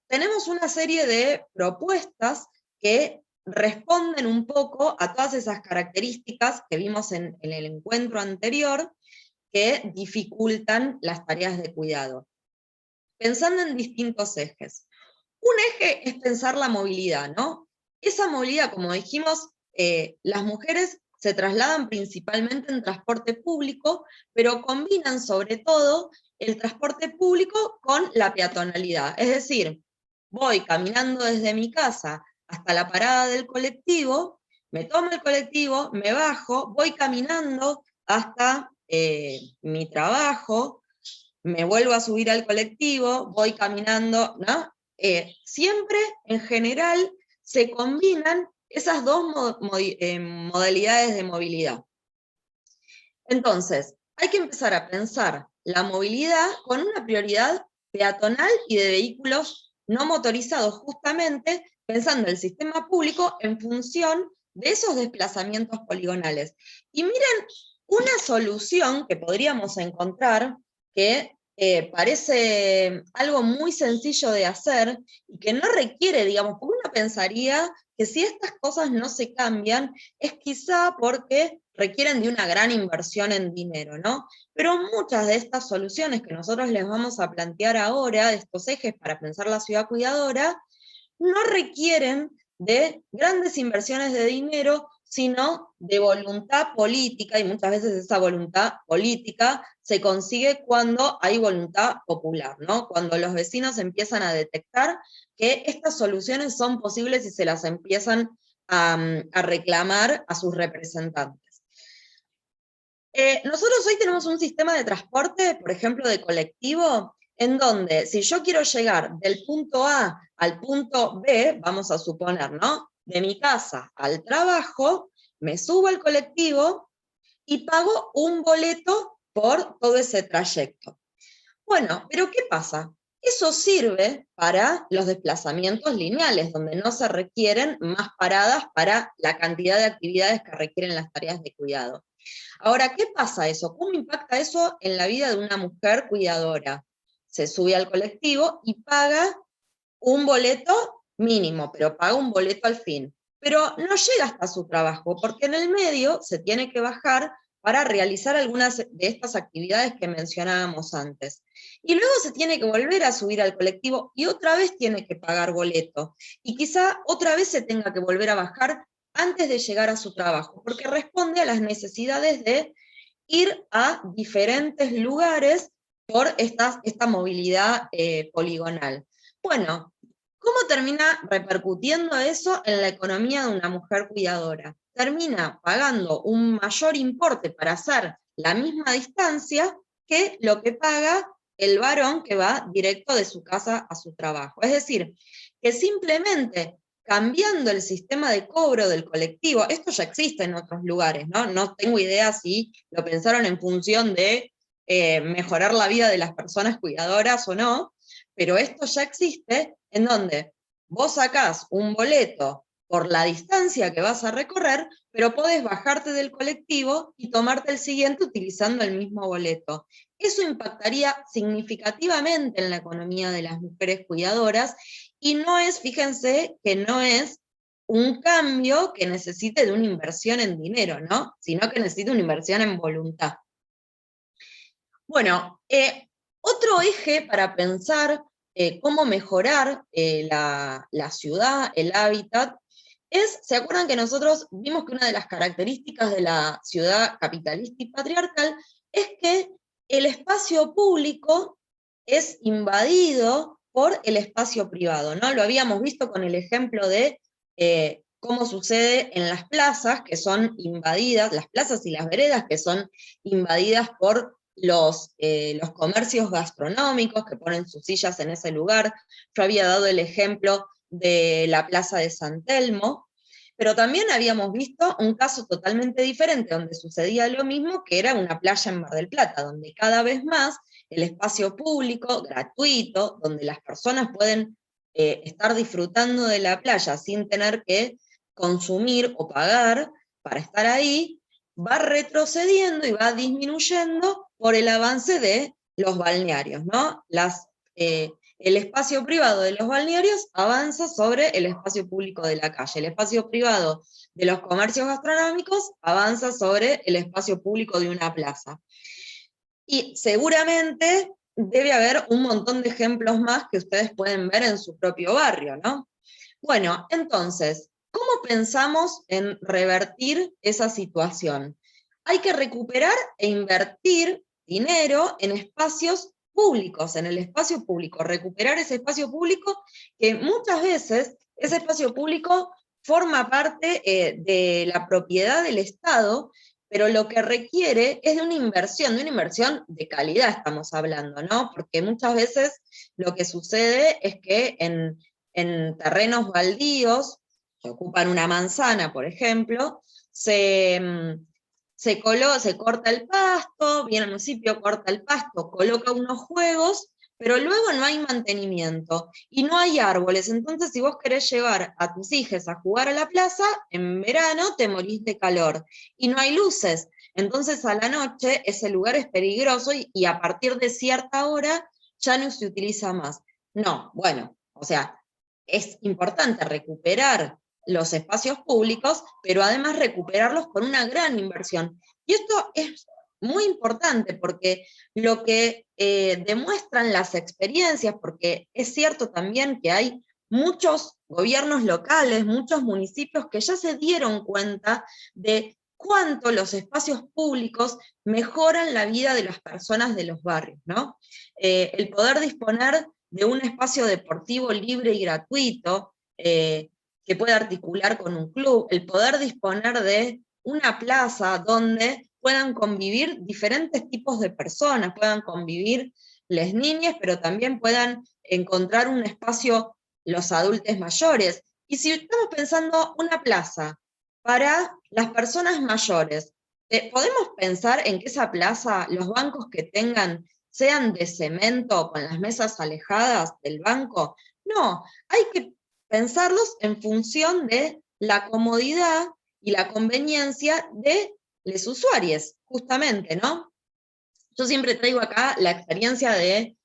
tenemos una serie de propuestas que responden un poco a todas esas características que vimos en el encuentro anterior que dificultan las tareas de cuidado. Pensando en distintos ejes. Un eje es pensar la movilidad, ¿no? Esa movilidad, como dijimos, las mujeres se trasladan principalmente en transporte público, pero combinan sobre todo el transporte público con la peatonalidad. Es decir, voy caminando desde mi casa hasta la parada del colectivo, me tomo el colectivo, me bajo, voy caminando hasta mi trabajo, me vuelvo a subir al colectivo, voy caminando, ¿no? Siempre, en general, se combinan esas dos modalidades de movilidad. Entonces, hay que empezar a pensar la movilidad con una prioridad peatonal y de vehículos no motorizados, justamente pensando el sistema público en función de esos desplazamientos poligonales. Y miren, una solución que podríamos encontrar, que parece algo muy sencillo de hacer, y que no requiere, digamos, porque uno pensaría que si estas cosas no se cambian, es quizá porque requieren de una gran inversión en dinero, ¿no? Pero muchas de estas soluciones que nosotros les vamos a plantear ahora, de estos ejes para pensar la ciudad cuidadora, no requieren de grandes inversiones de dinero, sino de voluntad política, y muchas veces esa voluntad política se consigue cuando hay voluntad popular, ¿no? Cuando los vecinos empiezan a detectar que estas soluciones son posibles y se las empiezan a reclamar a sus representantes. Nosotros hoy tenemos un sistema de transporte, por ejemplo, de colectivo, en donde si yo quiero llegar del punto A al punto B, vamos a suponer, ¿no? De mi casa al trabajo, me subo al colectivo y pago un boleto por todo ese trayecto. Bueno, pero ¿qué pasa? Eso sirve para los desplazamientos lineales, donde no se requieren más paradas para la cantidad de actividades que requieren las tareas de cuidado. Ahora, ¿qué pasa eso? ¿Cómo impacta eso en la vida de una mujer cuidadora? Se sube al colectivo y paga un boleto mínimo, pero paga un boleto al fin. Pero no llega hasta su trabajo, porque en el medio se tiene que bajar para realizar algunas de estas actividades que mencionábamos antes. Y luego se tiene que volver a subir al colectivo y otra vez tiene que pagar boleto. Y quizá otra vez se tenga que volver a bajar antes de llegar a su trabajo, porque responde a las necesidades de ir a diferentes lugares por esta movilidad poligonal. Bueno, ¿cómo termina repercutiendo eso en la economía de una mujer cuidadora? Termina pagando un mayor importe para hacer la misma distancia que lo que paga el varón que va directo de su casa a su trabajo. Es decir, que simplemente cambiando el sistema de cobro del colectivo, esto ya existe en otros lugares, ¿no? No tengo idea si lo pensaron en función de mejorar la vida de las personas cuidadoras o no, pero esto ya existe, en donde vos sacás un boleto por la distancia que vas a recorrer, pero podés bajarte del colectivo y tomarte el siguiente utilizando el mismo boleto. Eso impactaría significativamente en la economía de las mujeres cuidadoras, y no es, fíjense, que no es un cambio que necesite de una inversión en dinero, ¿no? Sino que necesita una inversión en voluntad. Bueno, otro eje para pensar cómo mejorar la ciudad, el hábitat, ¿se acuerdan que nosotros vimos que una de las características de la ciudad capitalista y patriarcal es que el espacio público es invadido por el espacio privado, ¿no? Lo habíamos visto con el ejemplo de cómo sucede en las plazas que son invadidas, las plazas y las veredas que son invadidas por los comercios gastronómicos que ponen sus sillas en ese lugar. Yo había dado el ejemplo de la Plaza de San Telmo, pero también habíamos visto un caso totalmente diferente, donde sucedía lo mismo, que era una playa en Mar del Plata, donde cada vez más el espacio público, gratuito, donde las personas pueden estar disfrutando de la playa sin tener que consumir o pagar para estar ahí, va retrocediendo y va disminuyendo por el avance de los balnearios, ¿no? El espacio privado de los balnearios avanza sobre el espacio público de la calle. El espacio privado de los comercios gastronómicos avanza sobre el espacio público de una plaza. Y seguramente debe haber un montón de ejemplos más que ustedes pueden ver en su propio barrio, ¿no? Bueno, entonces, ¿cómo pensamos en revertir esa situación? Hay que recuperar e invertir dinero en espacios públicos, en el espacio público, recuperar ese espacio público que muchas veces ese espacio público forma parte de la propiedad del Estado, pero lo que requiere es de una inversión de calidad estamos hablando, ¿no? Porque muchas veces lo que sucede es que en terrenos baldíos que ocupan una manzana, por ejemplo, se corta el pasto, viene al municipio, corta el pasto, coloca unos juegos, pero luego no hay mantenimiento, y no hay árboles. Entonces, si vos querés llevar a tus hijos a jugar a la plaza, en verano te morís de calor, y no hay luces. Entonces, a la noche ese lugar es peligroso, y a partir de cierta hora ya no se utiliza más. No, bueno, o sea, es importante recuperar los espacios públicos, pero además recuperarlos con una gran inversión. Y esto es muy importante porque lo que demuestran las experiencias, porque es cierto también que hay muchos gobiernos locales, muchos municipios que ya se dieron cuenta de cuánto los espacios públicos mejoran la vida de las personas de los barrios, ¿no? El poder disponer de un espacio deportivo libre y gratuito, que pueda articular con un club, el poder disponer de una plaza donde puedan convivir diferentes tipos de personas, puedan convivir las niñas, pero también puedan encontrar un espacio los adultos mayores. Y si estamos pensando una plaza para las personas mayores, ¿podemos pensar en que esa plaza, los bancos que tengan, sean de cemento con las mesas alejadas del banco? No, hay que pensarlos en función de la comodidad y la conveniencia de los usuarios, justamente, ¿no? Yo siempre traigo acá la experiencia de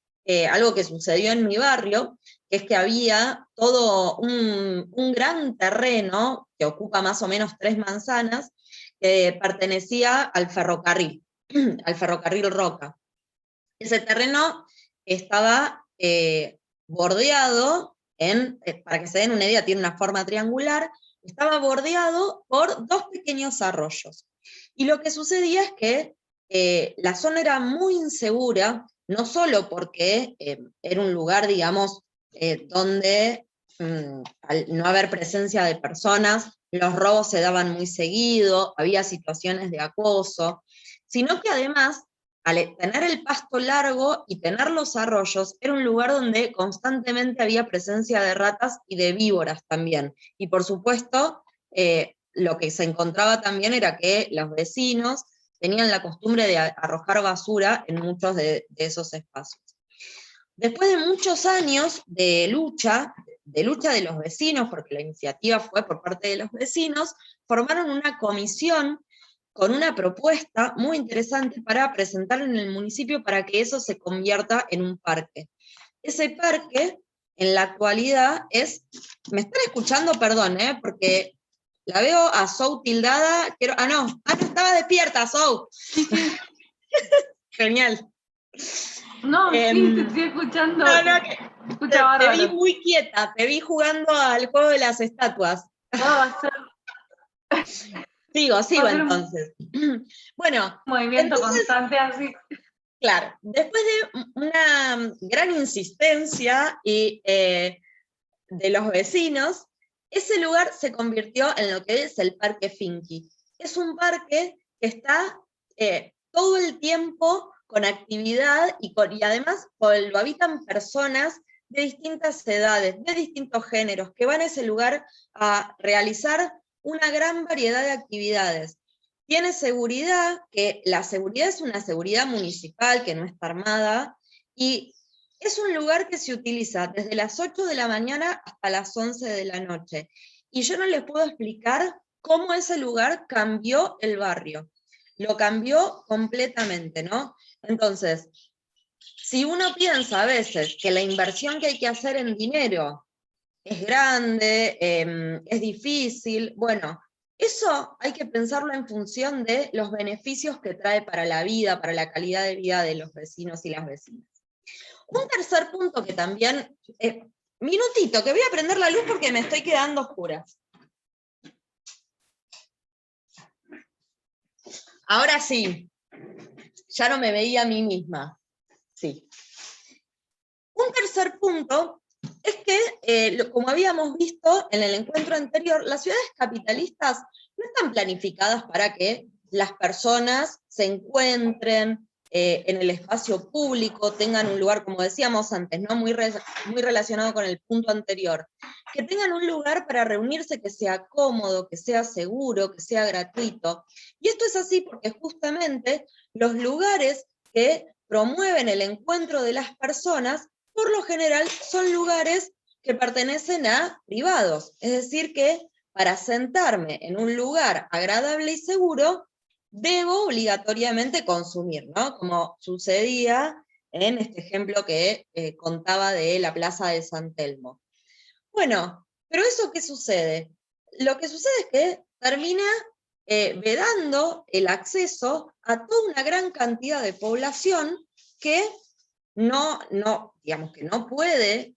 algo que sucedió en mi barrio, que es que había todo un gran terreno, que ocupa más o menos 3 manzanas, que pertenecía al ferrocarril, al ferrocarril Roca. Ese terreno estaba bordeado, para que se den una idea, tiene una forma triangular, estaba bordeado por 2 pequeños arroyos. Y lo que sucedía es que la zona era muy insegura, no solo porque era un lugar, digamos, donde al no haber presencia de personas, los robos se daban muy seguido, había situaciones de acoso, sino que además, al tener el pasto largo y tener los arroyos, era un lugar donde constantemente había presencia de ratas y de víboras también. Y por supuesto, lo que se encontraba también era que los vecinos tenían la costumbre de arrojar basura en muchos de esos espacios. Después de muchos años de lucha de los vecinos, porque la iniciativa fue por parte de los vecinos, formaron una comisión con una propuesta muy interesante para presentar en el municipio para que eso se convierta en un parque. Ese parque, en la actualidad, es... ¿Me están escuchando? Perdón, porque la veo a Sou tildada. No, estaba despierta, Sou. Genial. No, sí, te estoy escuchando. Te vi muy quieta, te vi jugando al juego de las estatuas. No, va a ser... Sigo entonces. Bueno. Movimiento entonces, constante así. Claro, después de una gran insistencia de los vecinos, ese lugar se convirtió en lo que es el Parque Finky. Es un parque que está todo el tiempo con actividad y además lo habitan personas de distintas edades, de distintos géneros, que van a ese lugar a realizar una gran variedad de actividades. Tiene seguridad, que la seguridad es una seguridad municipal que no está armada, y es un lugar que se utiliza desde las 8 de la mañana hasta las 11 de la noche. Y yo no les puedo explicar cómo ese lugar cambió el barrio. Lo cambió completamente, ¿no? Entonces, si uno piensa a veces que la inversión que hay que hacer en dinero es grande, es difícil, bueno, eso hay que pensarlo en función de los beneficios que trae para la vida, para la calidad de vida de los vecinos y las vecinas. Un tercer punto que también... minutito, que voy a prender la luz porque me estoy quedando oscura. Ahora sí, ya no me veía a mí misma. Sí. Un tercer punto es que, como habíamos visto en el encuentro anterior, las ciudades capitalistas no están planificadas para que las personas se encuentren en el espacio público, tengan un lugar, como decíamos antes, ¿no? muy relacionado con el punto anterior. que tengan un lugar para reunirse que sea cómodo, que sea seguro, que sea gratuito. Y esto es así porque justamente los lugares que promueven el encuentro de las personas, por lo general son lugares que pertenecen a privados. Es decir que para sentarme en un lugar agradable y seguro, debo obligatoriamente consumir, ¿no? Como sucedía en este ejemplo que contaba de la Plaza de San Telmo. Bueno, pero ¿eso qué sucede? Lo que sucede es que termina vedando el acceso a toda una gran cantidad de población que digamos que no puede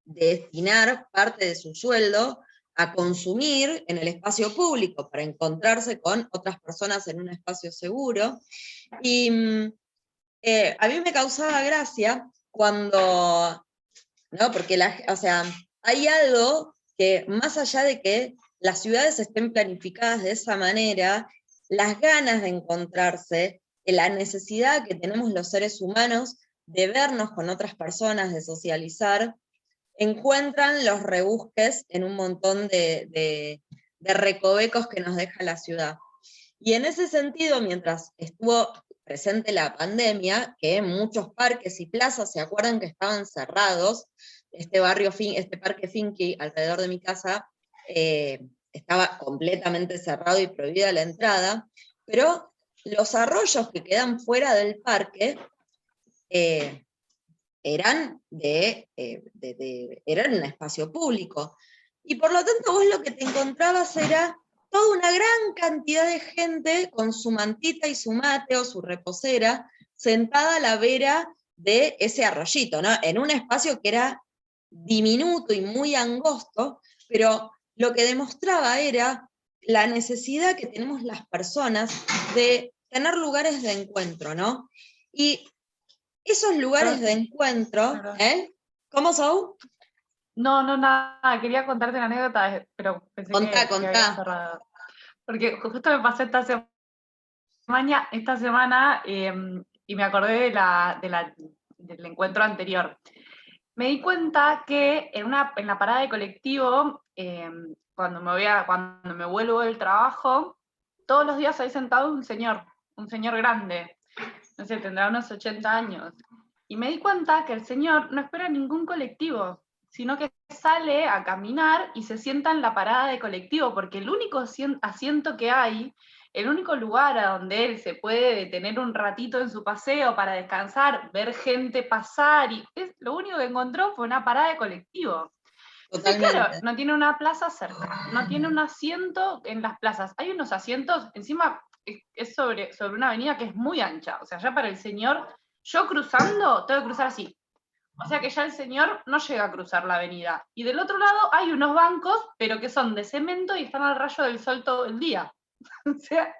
destinar parte de su sueldo a consumir en el espacio público para encontrarse con otras personas en un espacio seguro. Y a mí me causaba gracia cuando, ¿no? Porque o sea, hay algo que más allá de que las ciudades estén planificadas de esa manera, las ganas de encontrarse, la necesidad que tenemos los seres humanos de vernos con otras personas, de socializar, encuentran los rebusques en un montón de recovecos que nos deja la ciudad. Y en ese sentido, mientras estuvo presente la pandemia, que muchos parques y plazas se acuerdan que estaban cerrados, este parque Finky alrededor de mi casa estaba completamente cerrado y prohibida la entrada, pero los arroyos que quedan fuera del parque eran eran un espacio público. Y por lo tanto vos lo que te encontrabas era toda una gran cantidad de gente con su mantita y su mate o su reposera, sentada a la vera de ese arroyito, ¿no? En un espacio que era diminuto y muy angosto, pero lo que demostraba era la necesidad que tenemos las personas de tener lugares de encuentro, ¿no? Y esos lugares de encuentro, ¿Cómo son? No, nada, quería contarte una anécdota, pero pensé Contá. que había cerrado. Porque justo me pasó esta semana y me acordé del encuentro anterior. Me di cuenta que en la parada de colectivo, cuando me vuelvo del trabajo, todos los días hay sentado un señor grande, no sé, tendrá unos 80 años. Y me di cuenta que el señor no espera ningún colectivo, sino que sale a caminar y se sienta en la parada de colectivo, porque el único asiento que hay, el único lugar a donde él se puede detener un ratito en su paseo para descansar, ver gente pasar, lo único que encontró fue una parada de colectivo. Entonces, claro, no tiene una plaza cerca, no tiene un asiento en las plazas. Hay unos asientos, encima es sobre una avenida que es muy ancha. O sea, ya para el señor, yo cruzando, tengo que cruzar así. O sea que ya el señor no llega a cruzar la avenida. Y del otro lado hay unos bancos, pero que son de cemento y están al rayo del sol todo el día. O sea,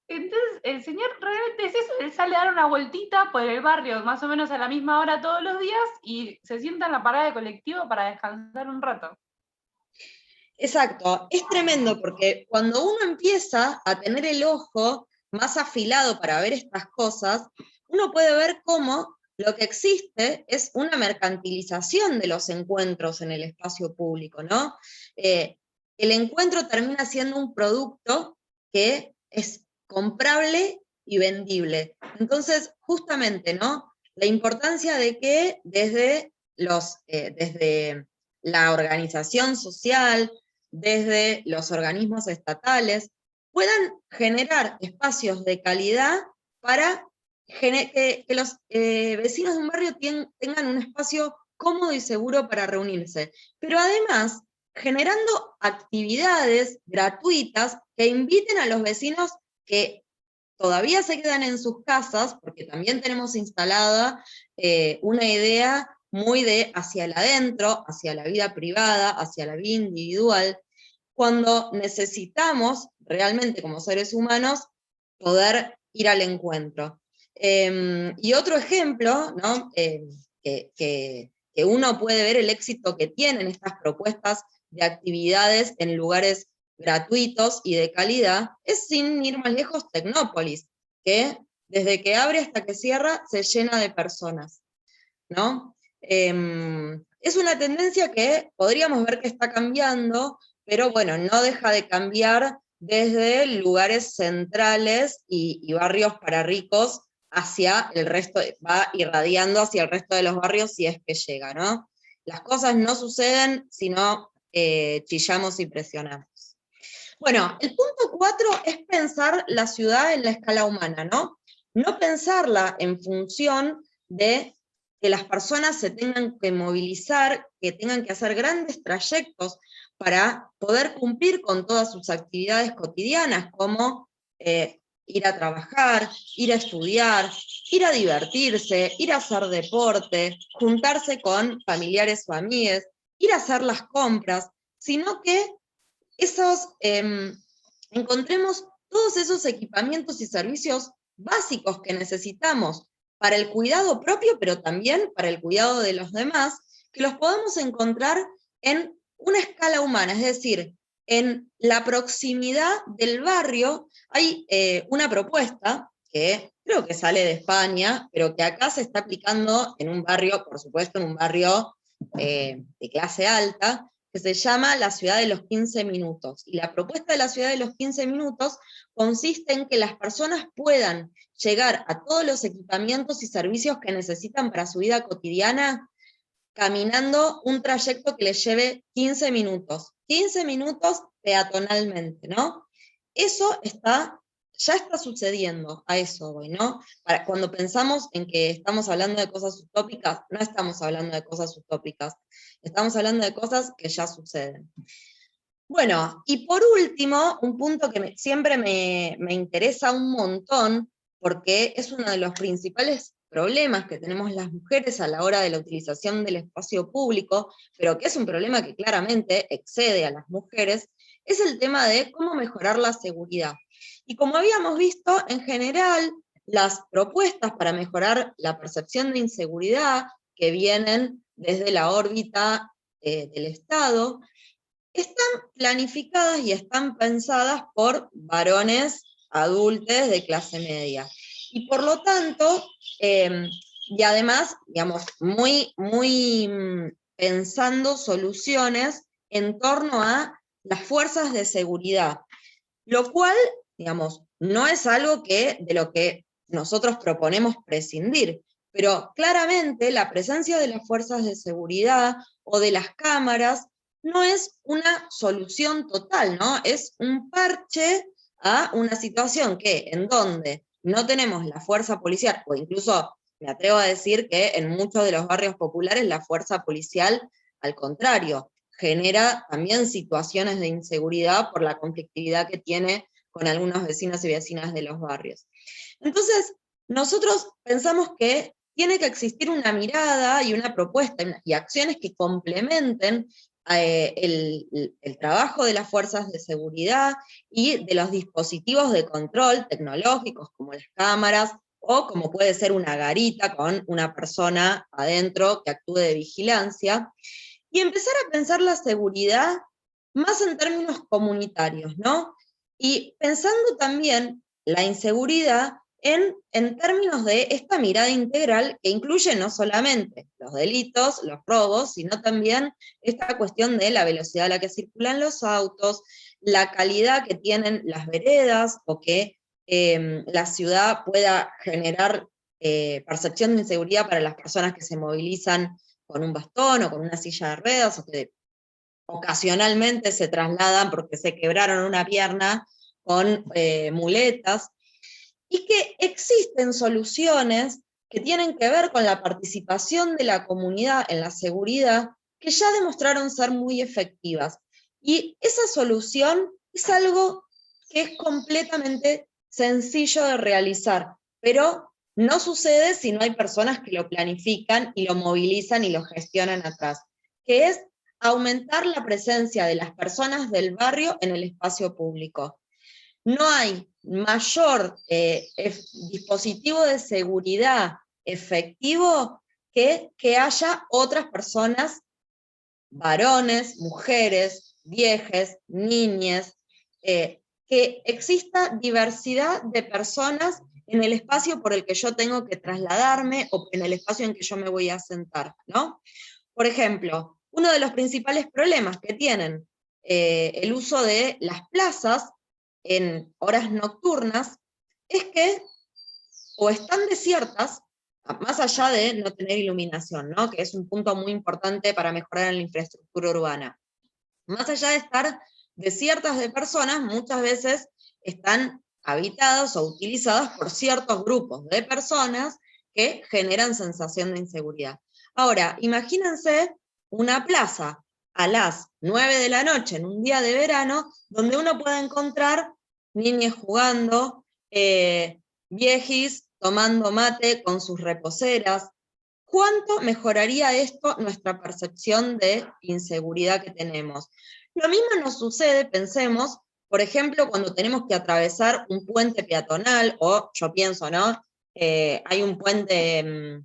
entonces el señor realmente es eso, él sale a dar una vueltita por el barrio más o menos a la misma hora todos los días y se sienta en la parada de colectivo para descansar un rato. Exacto, es tremendo porque cuando uno empieza a tener el ojo más afilado para ver estas cosas, uno puede ver cómo lo que existe es una mercantilización de los encuentros en el espacio público, ¿no? El encuentro termina siendo un producto que es comprable y vendible. Entonces, justamente, ¿no? La importancia de que desde la organización social, desde los organismos estatales, puedan generar espacios de calidad para que los vecinos de un barrio tengan un espacio cómodo y seguro para reunirse. Pero además, generando actividades gratuitas que inviten a los vecinos que todavía se quedan en sus casas, porque también tenemos instalada una idea muy de hacia el adentro, hacia la vida privada, hacia la vida individual, cuando necesitamos realmente como seres humanos poder ir al encuentro. Y otro ejemplo, ¿no? Que uno puede ver el éxito que tienen estas propuestas de actividades en lugares gratuitos y de calidad, es sin ir más lejos Tecnópolis, que desde que abre hasta que cierra se llena de personas, ¿no? Es una tendencia que podríamos ver que está cambiando, pero bueno, no deja de cambiar desde lugares centrales y barrios para ricos hacia el resto, va irradiando hacia el resto de los barrios si es que llega, ¿no? Las cosas no suceden si no chillamos y presionamos. Bueno, el punto 4 es pensar la ciudad en la escala humana, ¿no? No pensarla en función de que las personas se tengan que movilizar, que tengan que hacer grandes trayectos para poder cumplir con todas sus actividades cotidianas, como ir a trabajar, ir a estudiar, ir a divertirse, ir a hacer deporte, juntarse con familiares o amigos, ir a hacer las compras, sino que encontremos todos esos equipamientos y servicios básicos que necesitamos para el cuidado propio, pero también para el cuidado de los demás, que los podemos encontrar en una escala humana, es decir, en la proximidad del barrio. Hay una propuesta que creo que sale de España, pero que acá se está aplicando en un barrio, por supuesto, en un barrio de clase alta, que se llama la ciudad de los 15 minutos. Y la propuesta de la ciudad de los 15 minutos consiste en que las personas puedan llegar a todos los equipamientos y servicios que necesitan para su vida cotidiana caminando un trayecto que les lleve 15 minutos. 15 minutos peatonalmente, ¿no? Eso ya está sucediendo, a eso voy, ¿no? Cuando pensamos en que estamos hablando de cosas utópicas, no estamos hablando de cosas utópicas, estamos hablando de cosas que ya suceden. Bueno, y por último, un punto que siempre me interesa un montón, porque es uno de los principales problemas que tenemos las mujeres a la hora de la utilización del espacio público, pero que es un problema que claramente excede a las mujeres, es el tema de cómo mejorar la seguridad. Y como habíamos visto, en general, las propuestas para mejorar la percepción de inseguridad que vienen desde la órbita del Estado, están planificadas y están pensadas por varones adultos de clase media. Y por lo tanto, y además, digamos, muy pensando soluciones en torno a las fuerzas de seguridad, lo cual, digamos, no es algo de lo que nosotros proponemos prescindir, pero claramente la presencia de las fuerzas de seguridad o de las cámaras no es una solución total, ¿no? Es un parche a una situación en donde no tenemos la fuerza policial, o incluso me atrevo a decir que en muchos de los barrios populares la fuerza policial, al contrario, genera también situaciones de inseguridad por la conflictividad que tiene con algunos vecinos y vecinas de los barrios. Entonces, nosotros pensamos que tiene que existir una mirada y una propuesta y acciones que complementen el trabajo de las fuerzas de seguridad y de los dispositivos de control tecnológicos como las cámaras, o como puede ser una garita con una persona adentro que actúe de vigilancia, y empezar a pensar la seguridad más en términos comunitarios, ¿no? Y pensando también la inseguridad en términos de esta mirada integral que incluye no solamente los delitos, los robos, sino también esta cuestión de la velocidad a la que circulan los autos, la calidad que tienen las veredas, o que la ciudad pueda generar percepción de inseguridad para las personas que se movilizan con un bastón o con una silla de ruedas, o que ocasionalmente se trasladan porque se quebraron una pierna con muletas, y que existen soluciones que tienen que ver con la participación de la comunidad en la seguridad, que ya demostraron ser muy efectivas. Y esa solución es algo que es completamente sencillo de realizar, pero no sucede si no hay personas que lo planifican y lo movilizan y lo gestionan atrás, que es aumentar la presencia de las personas del barrio en el espacio público. No hay mayor dispositivo de seguridad efectivo que haya otras personas, varones, mujeres, viejes, niñas, que exista diversidad de personas en el espacio por el que yo tengo que trasladarme, o en el espacio en que yo me voy a sentar, ¿no? Por ejemplo, uno de los principales problemas que tienen el uso de las plazas en horas nocturnas es que o están desiertas, más allá de no tener iluminación, ¿no? Que es un punto muy importante para mejorar en la infraestructura urbana. Más allá de estar desiertas de personas, muchas veces están habitadas o utilizadas por ciertos grupos de personas que generan sensación de inseguridad. Ahora, imagínense una plaza a las 9 de la noche en un día de verano, donde uno puede encontrar niños jugando, viejis tomando mate con sus reposeras. ¿Cuánto mejoraría esto nuestra percepción de inseguridad que tenemos? Lo mismo nos sucede, pensemos, por ejemplo, cuando tenemos que atravesar un puente peatonal, o yo pienso, ¿no? Hay un puente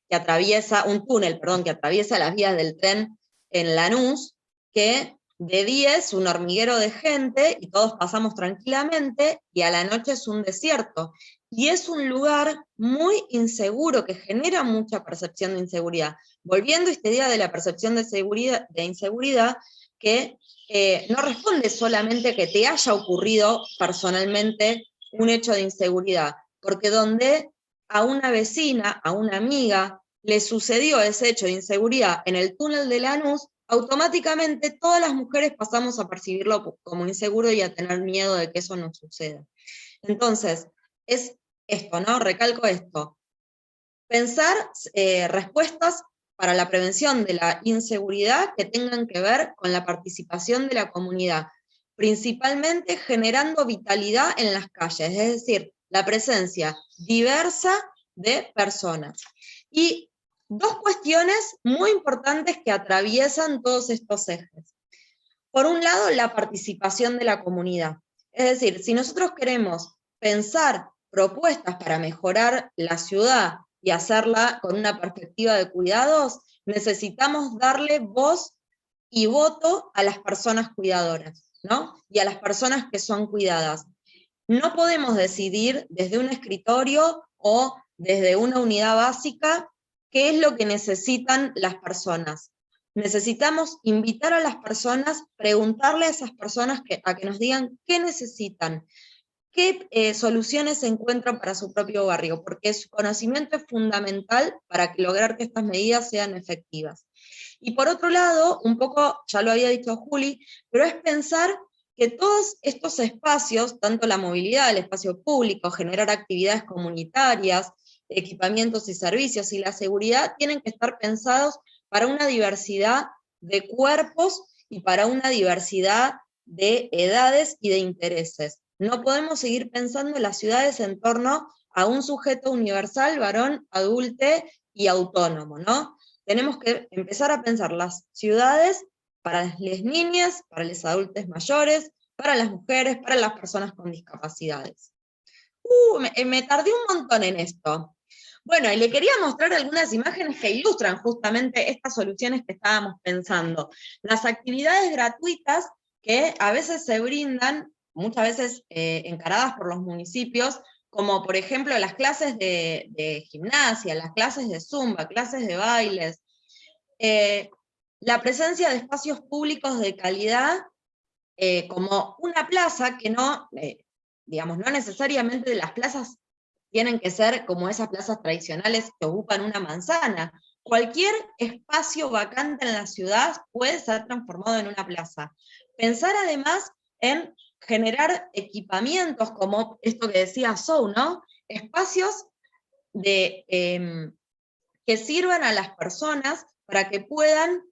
que atraviesa, un túnel, perdón, que atraviesa las vías del tren en Lanús, que de día es un hormiguero de gente y todos pasamos tranquilamente, y a la noche es un desierto. Y es un lugar muy inseguro, que genera mucha percepción de inseguridad. Volviendo a este día de la percepción de inseguridad, que no responde solamente que te haya ocurrido personalmente un hecho de inseguridad, porque donde a una vecina, a una amiga, le sucedió ese hecho de inseguridad en el túnel de Lanús, automáticamente todas las mujeres pasamos a percibirlo como inseguro y a tener miedo de que eso nos suceda. Entonces, es esto, ¿no? Recalco esto. Pensar respuestas para la prevención de la inseguridad que tengan que ver con la participación de la comunidad, principalmente generando vitalidad en las calles, es decir, la presencia diversa de personas. Y dos cuestiones muy importantes que atraviesan todos estos ejes. Por un lado, la participación de la comunidad. Es decir, si nosotros queremos pensar propuestas para mejorar la ciudad y hacerla con una perspectiva de cuidados, necesitamos darle voz y voto a las personas cuidadoras, ¿no? Y a las personas que son cuidadas. No podemos decidir desde un escritorio o desde una unidad básica qué es lo que necesitan las personas. Necesitamos invitar a las personas, preguntarle a esas personas a que nos digan qué necesitan, qué soluciones se encuentran para su propio barrio, porque su conocimiento es fundamental para lograr que estas medidas sean efectivas. Y por otro lado, un poco, ya lo había dicho Juli, pero es pensar que todos estos espacios, tanto la movilidad, el espacio público, generar actividades comunitarias, equipamientos y servicios, y la seguridad, tienen que estar pensados para una diversidad de cuerpos y para una diversidad de edades y de intereses. No podemos seguir pensando en las ciudades en torno a un sujeto universal, varón, adulte y autónomo, ¿no? Tenemos que empezar a pensar las ciudades para las niñas, para los adultos mayores, para las mujeres, para las personas con discapacidades. Me tardé un montón en esto. Bueno, y le quería mostrar algunas imágenes que ilustran justamente estas soluciones que estábamos pensando. Las actividades gratuitas que a veces se brindan, muchas veces encaradas por los municipios, como por ejemplo las clases de gimnasia, las clases de zumba, clases de bailes, la presencia de espacios públicos de calidad, como una plaza que no, digamos, no necesariamente las plazas tienen que ser como esas plazas tradicionales que ocupan una manzana. Cualquier espacio vacante en la ciudad puede ser transformado en una plaza. Pensar además en generar equipamientos como esto que decía Sou, ¿no? Espacios que sirvan a las personas para que puedan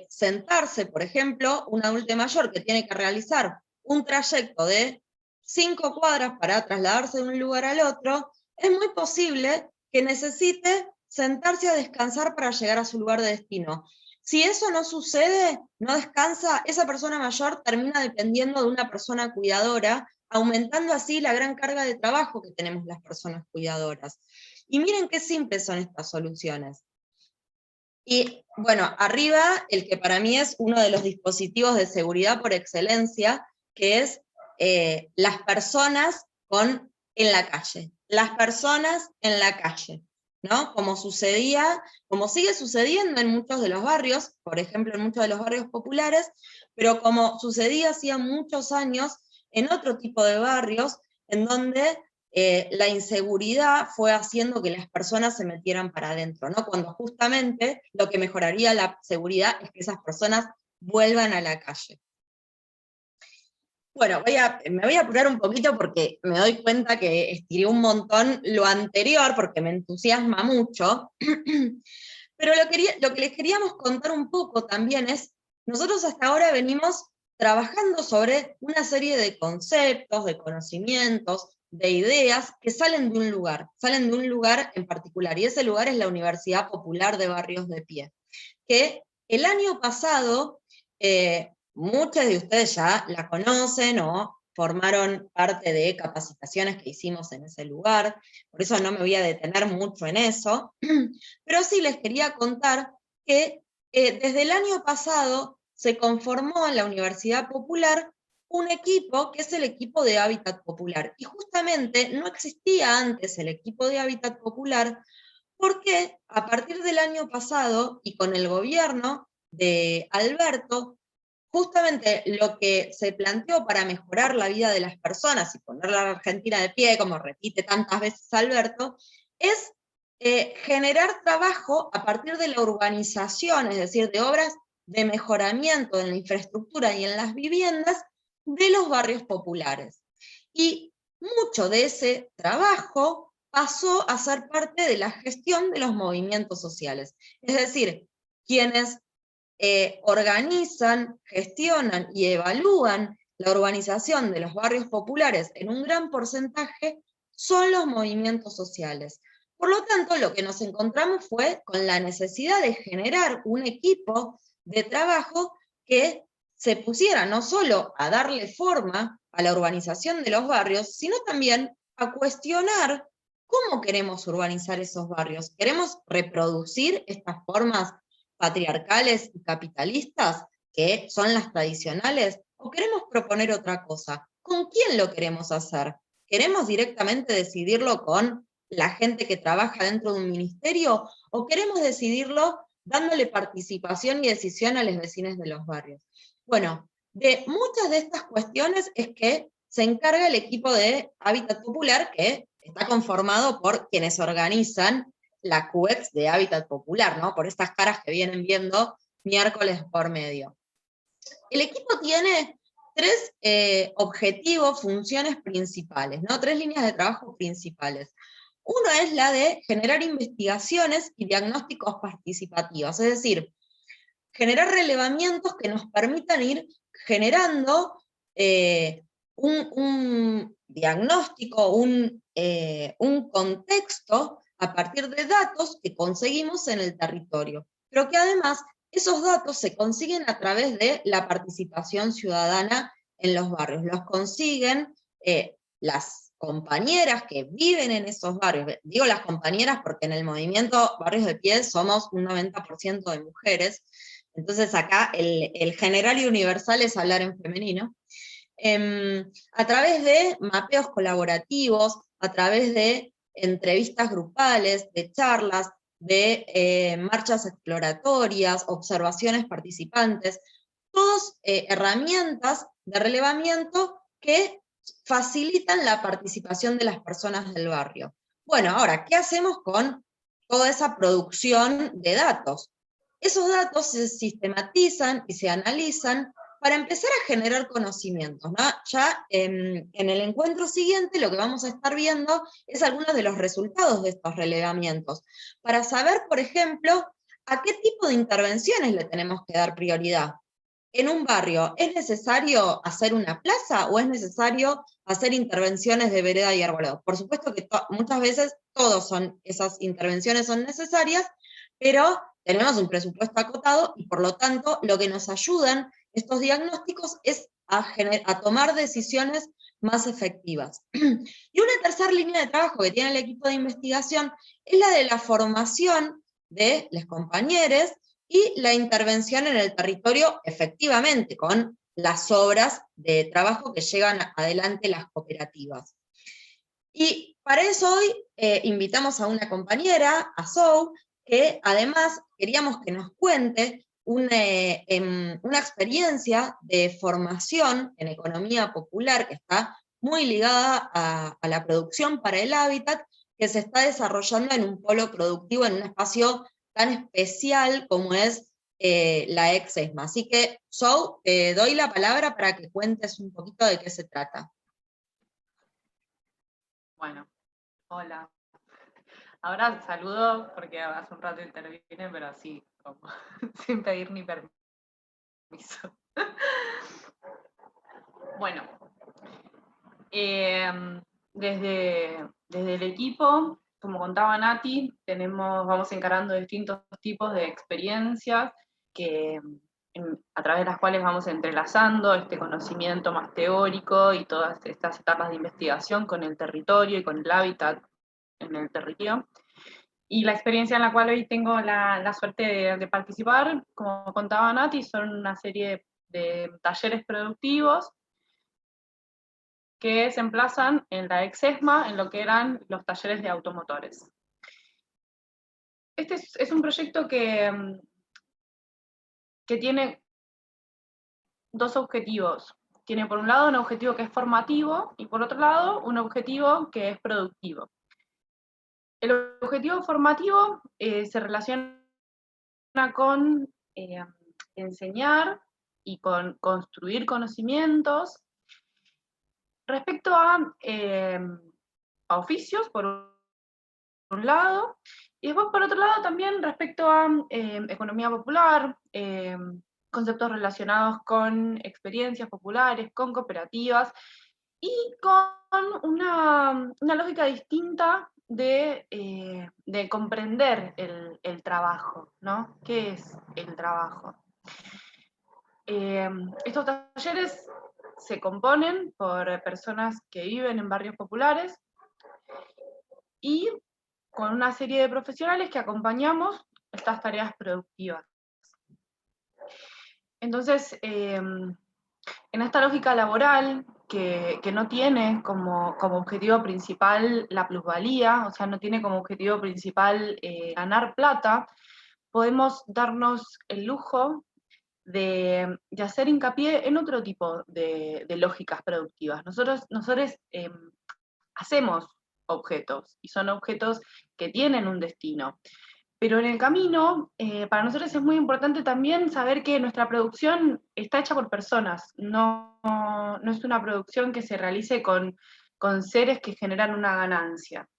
sentarse, por ejemplo, un adulto mayor que tiene que realizar un trayecto de 5 cuadras para trasladarse de un lugar al otro, es muy posible que necesite sentarse a descansar para llegar a su lugar de destino. Si eso no sucede, no descansa, esa persona mayor termina dependiendo de una persona cuidadora, aumentando así la gran carga de trabajo que tenemos las personas cuidadoras. Y miren qué simples son estas soluciones. Y bueno, arriba el que para mí es uno de los dispositivos de seguridad por excelencia, que es las personas en la calle. Las personas en la calle. ¿no? Como sigue sucediendo en muchos de los barrios, por ejemplo, en muchos de los barrios populares, pero como sucedía hacía muchos años en otro tipo de barrios, en donde la inseguridad fue haciendo que las personas se metieran para adentro, ¿no? Cuando justamente lo que mejoraría la seguridad es que esas personas vuelvan a la calle. Bueno, me voy a apurar un poquito porque me doy cuenta que estiré un montón lo anterior, porque me entusiasma mucho, pero lo que les queríamos contar un poco también es, nosotros hasta ahora venimos trabajando sobre una serie de conceptos, de conocimientos, de ideas que salen de un lugar en particular, y ese lugar es la Universidad Popular de Barrios de Pie, que el año pasado, muchos de ustedes ya la conocen o formaron parte de capacitaciones que hicimos en ese lugar, por eso no me voy a detener mucho en eso, pero sí les quería contar que desde el año pasado se conformó en la Universidad Popular un equipo que es el equipo de Hábitat Popular, y justamente no existía antes el equipo de Hábitat Popular porque a partir del año pasado y con el gobierno de Alberto, justamente lo que se planteó para mejorar la vida de las personas y poner la Argentina de pie, como repite tantas veces Alberto, es generar trabajo a partir de la urbanización, es decir, de obras de mejoramiento en la infraestructura y en las viviendas de los barrios populares. Y mucho de ese trabajo pasó a ser parte de la gestión de los movimientos sociales. Es decir, quienes organizan, gestionan y evalúan la urbanización de los barrios populares en un gran porcentaje son los movimientos sociales. Por lo tanto, lo que nos encontramos fue con la necesidad de generar un equipo de trabajo que se pusiera no solo a darle forma a la urbanización de los barrios, sino también a cuestionar cómo queremos urbanizar esos barrios. ¿Queremos reproducir estas formas patriarcales y capitalistas, que son las tradicionales, o queremos proponer otra cosa? ¿Con quién lo queremos hacer? ¿Queremos directamente decidirlo con la gente que trabaja dentro de un ministerio, o queremos decidirlo dándole participación y decisión a los vecinos de los barrios? Bueno, de muchas de estas cuestiones es que se encarga el equipo de Hábitat Popular, que está conformado por quienes organizan la CUEX de Hábitat Popular, ¿no? Por estas caras que vienen viendo miércoles por medio. El equipo tiene tres objetivos, funciones principales, ¿no? Tres líneas de trabajo principales. Uno es la de generar investigaciones y diagnósticos participativos, es decir, generar relevamientos que nos permitan ir generando un diagnóstico, un contexto a partir de datos que conseguimos en el territorio, pero que además esos datos se consiguen a través de la participación ciudadana en los barrios. Los consiguen las compañeras que viven en esos barrios. Digo las compañeras porque en el movimiento Barrios de Pie somos un 90% de mujeres, entonces acá el general y universal es hablar en femenino. A través de mapeos colaborativos, a través de entrevistas grupales, de charlas, de marchas exploratorias, observaciones participantes, todas herramientas de relevamiento que facilitan la participación de las personas del barrio. Bueno, ahora, ¿qué hacemos con toda esa producción de datos? Esos datos se sistematizan y se analizan para empezar a generar conocimientos, ¿no? Ya en el encuentro siguiente lo que vamos a estar viendo es algunos de los resultados de estos relevamientos, para saber, por ejemplo, a qué tipo de intervenciones le tenemos que dar prioridad. En un barrio, ¿es necesario hacer una plaza o es necesario hacer intervenciones de vereda y arbolado? Por supuesto que muchas veces esas intervenciones son necesarias, pero tenemos un presupuesto acotado y por lo tanto lo que nos ayudan estos diagnósticos es a tomar decisiones más efectivas. Y una tercera línea de trabajo que tiene el equipo de investigación es la de la formación de los compañeros y la intervención en el territorio efectivamente con las obras de trabajo que llevan adelante las cooperativas. Y Para eso hoy invitamos a una compañera, a Zou, que además queríamos que nos cuente una experiencia de formación en economía popular que está muy ligada a la producción para el hábitat, que se está desarrollando en un polo productivo, en un espacio tan especial como es la Exesma. Así que, Zou, te doy la palabra para que cuentes un poquito de qué se trata. Bueno, hola. Ahora saludo porque hace un rato intervine, pero así, como sin pedir ni permiso. Bueno, desde el equipo, como contaba Nati, vamos encarando distintos tipos de experiencias a través de las cuales vamos entrelazando este conocimiento más teórico y todas estas etapas de investigación con el territorio y con el hábitat en el territorio. Y la experiencia en la cual hoy tengo la suerte de participar, como contaba Nati, son una serie de talleres productivos que se emplazan en la Exesma, en lo que eran los talleres de automotores. Este es un proyecto que tiene dos objetivos. Tiene por un lado un objetivo que es formativo y por otro lado un objetivo que es productivo. El objetivo formativo se relaciona con enseñar y con construir conocimientos respecto a oficios, por un lado, y después por otro lado también respecto a economía popular, conceptos relacionados con experiencias populares, con cooperativas, y con una lógica distinta de comprender el trabajo, ¿no? ¿Qué es el trabajo? Estos talleres se componen por personas que viven en barrios populares y con una serie de profesionales que acompañamos estas tareas productivas. Entonces, en esta lógica laboral, que no tiene como objetivo principal la plusvalía, o sea, no tiene como objetivo principal ganar plata, podemos darnos el lujo de hacer hincapié en otro tipo de lógicas productivas. Nosotros hacemos objetos, y son objetos que tienen un destino. Pero en el camino, para nosotros es muy importante también saber que nuestra producción está hecha por personas, no es una producción que se realice con seres que generan una ganancia.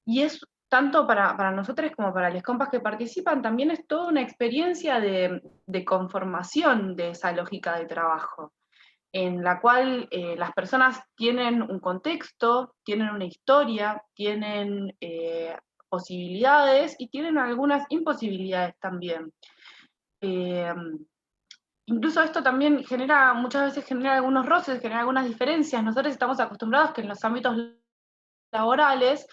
Y es tanto para nosotros como para los compas que participan, también es toda una experiencia de conformación de esa lógica de trabajo, en la cual las personas tienen un contexto, tienen una historia, tienen posibilidades y tienen algunas imposibilidades también. Incluso esto también muchas veces genera algunos roces, genera algunas diferencias. Nosotros estamos acostumbrados que en los ámbitos laborales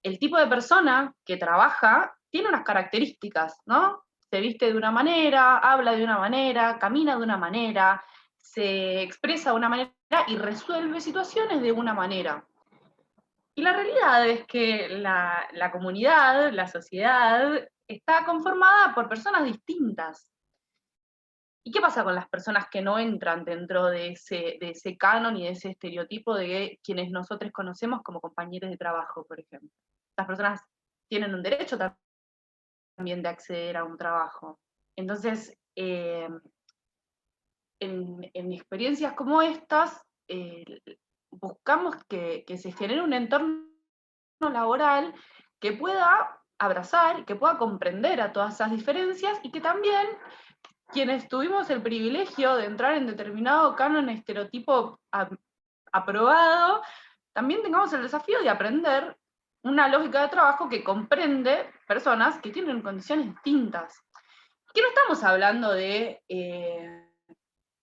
el tipo de persona que trabaja tiene unas características, ¿no? Se viste de una manera, habla de una manera, camina de una manera, se expresa de una manera y resuelve situaciones de una manera. Y la realidad es que la comunidad, la sociedad, está conformada por personas distintas. ¿Y qué pasa con las personas que no entran dentro de ese canon y de ese estereotipo de quienes nosotros conocemos como compañeros de trabajo, por ejemplo? Las personas tienen un derecho también de acceder a un trabajo. Entonces, en experiencias como estas, buscamos que se genere un entorno laboral que pueda abrazar, que pueda comprender a todas esas diferencias y que también quienes tuvimos el privilegio de entrar en determinado canon estereotipo aprobado, también tengamos el desafío de aprender una lógica de trabajo que comprende personas que tienen condiciones distintas. Que no estamos hablando de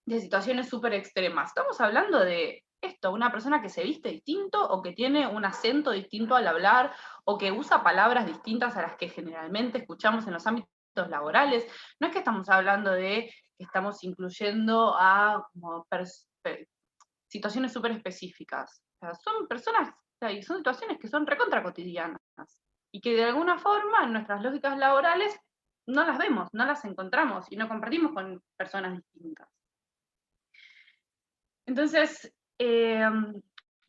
situaciones súper extremas, estamos hablando de esto, una persona que se viste distinto o que tiene un acento distinto al hablar o que usa palabras distintas a las que generalmente escuchamos en los ámbitos laborales. No es que estamos hablando de que estamos incluyendo a como situaciones súper específicas. O sea, son personas O sea, y son situaciones que son recontra cotidianas, y que de alguna forma en nuestras lógicas laborales no las vemos, no las encontramos, y no compartimos con personas distintas. Entonces,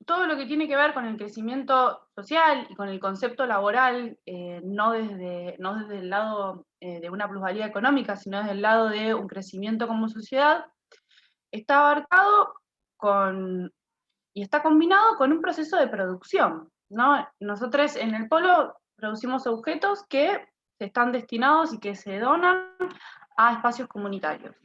todo lo que tiene que ver con el crecimiento social y con el concepto laboral, no desde el lado de una plusvalía económica, sino desde el lado de un crecimiento como sociedad, está abarcado y está combinado con un proceso de producción, ¿no? Nosotros en el Polo producimos objetos que están destinados y que se donan a espacios comunitarios.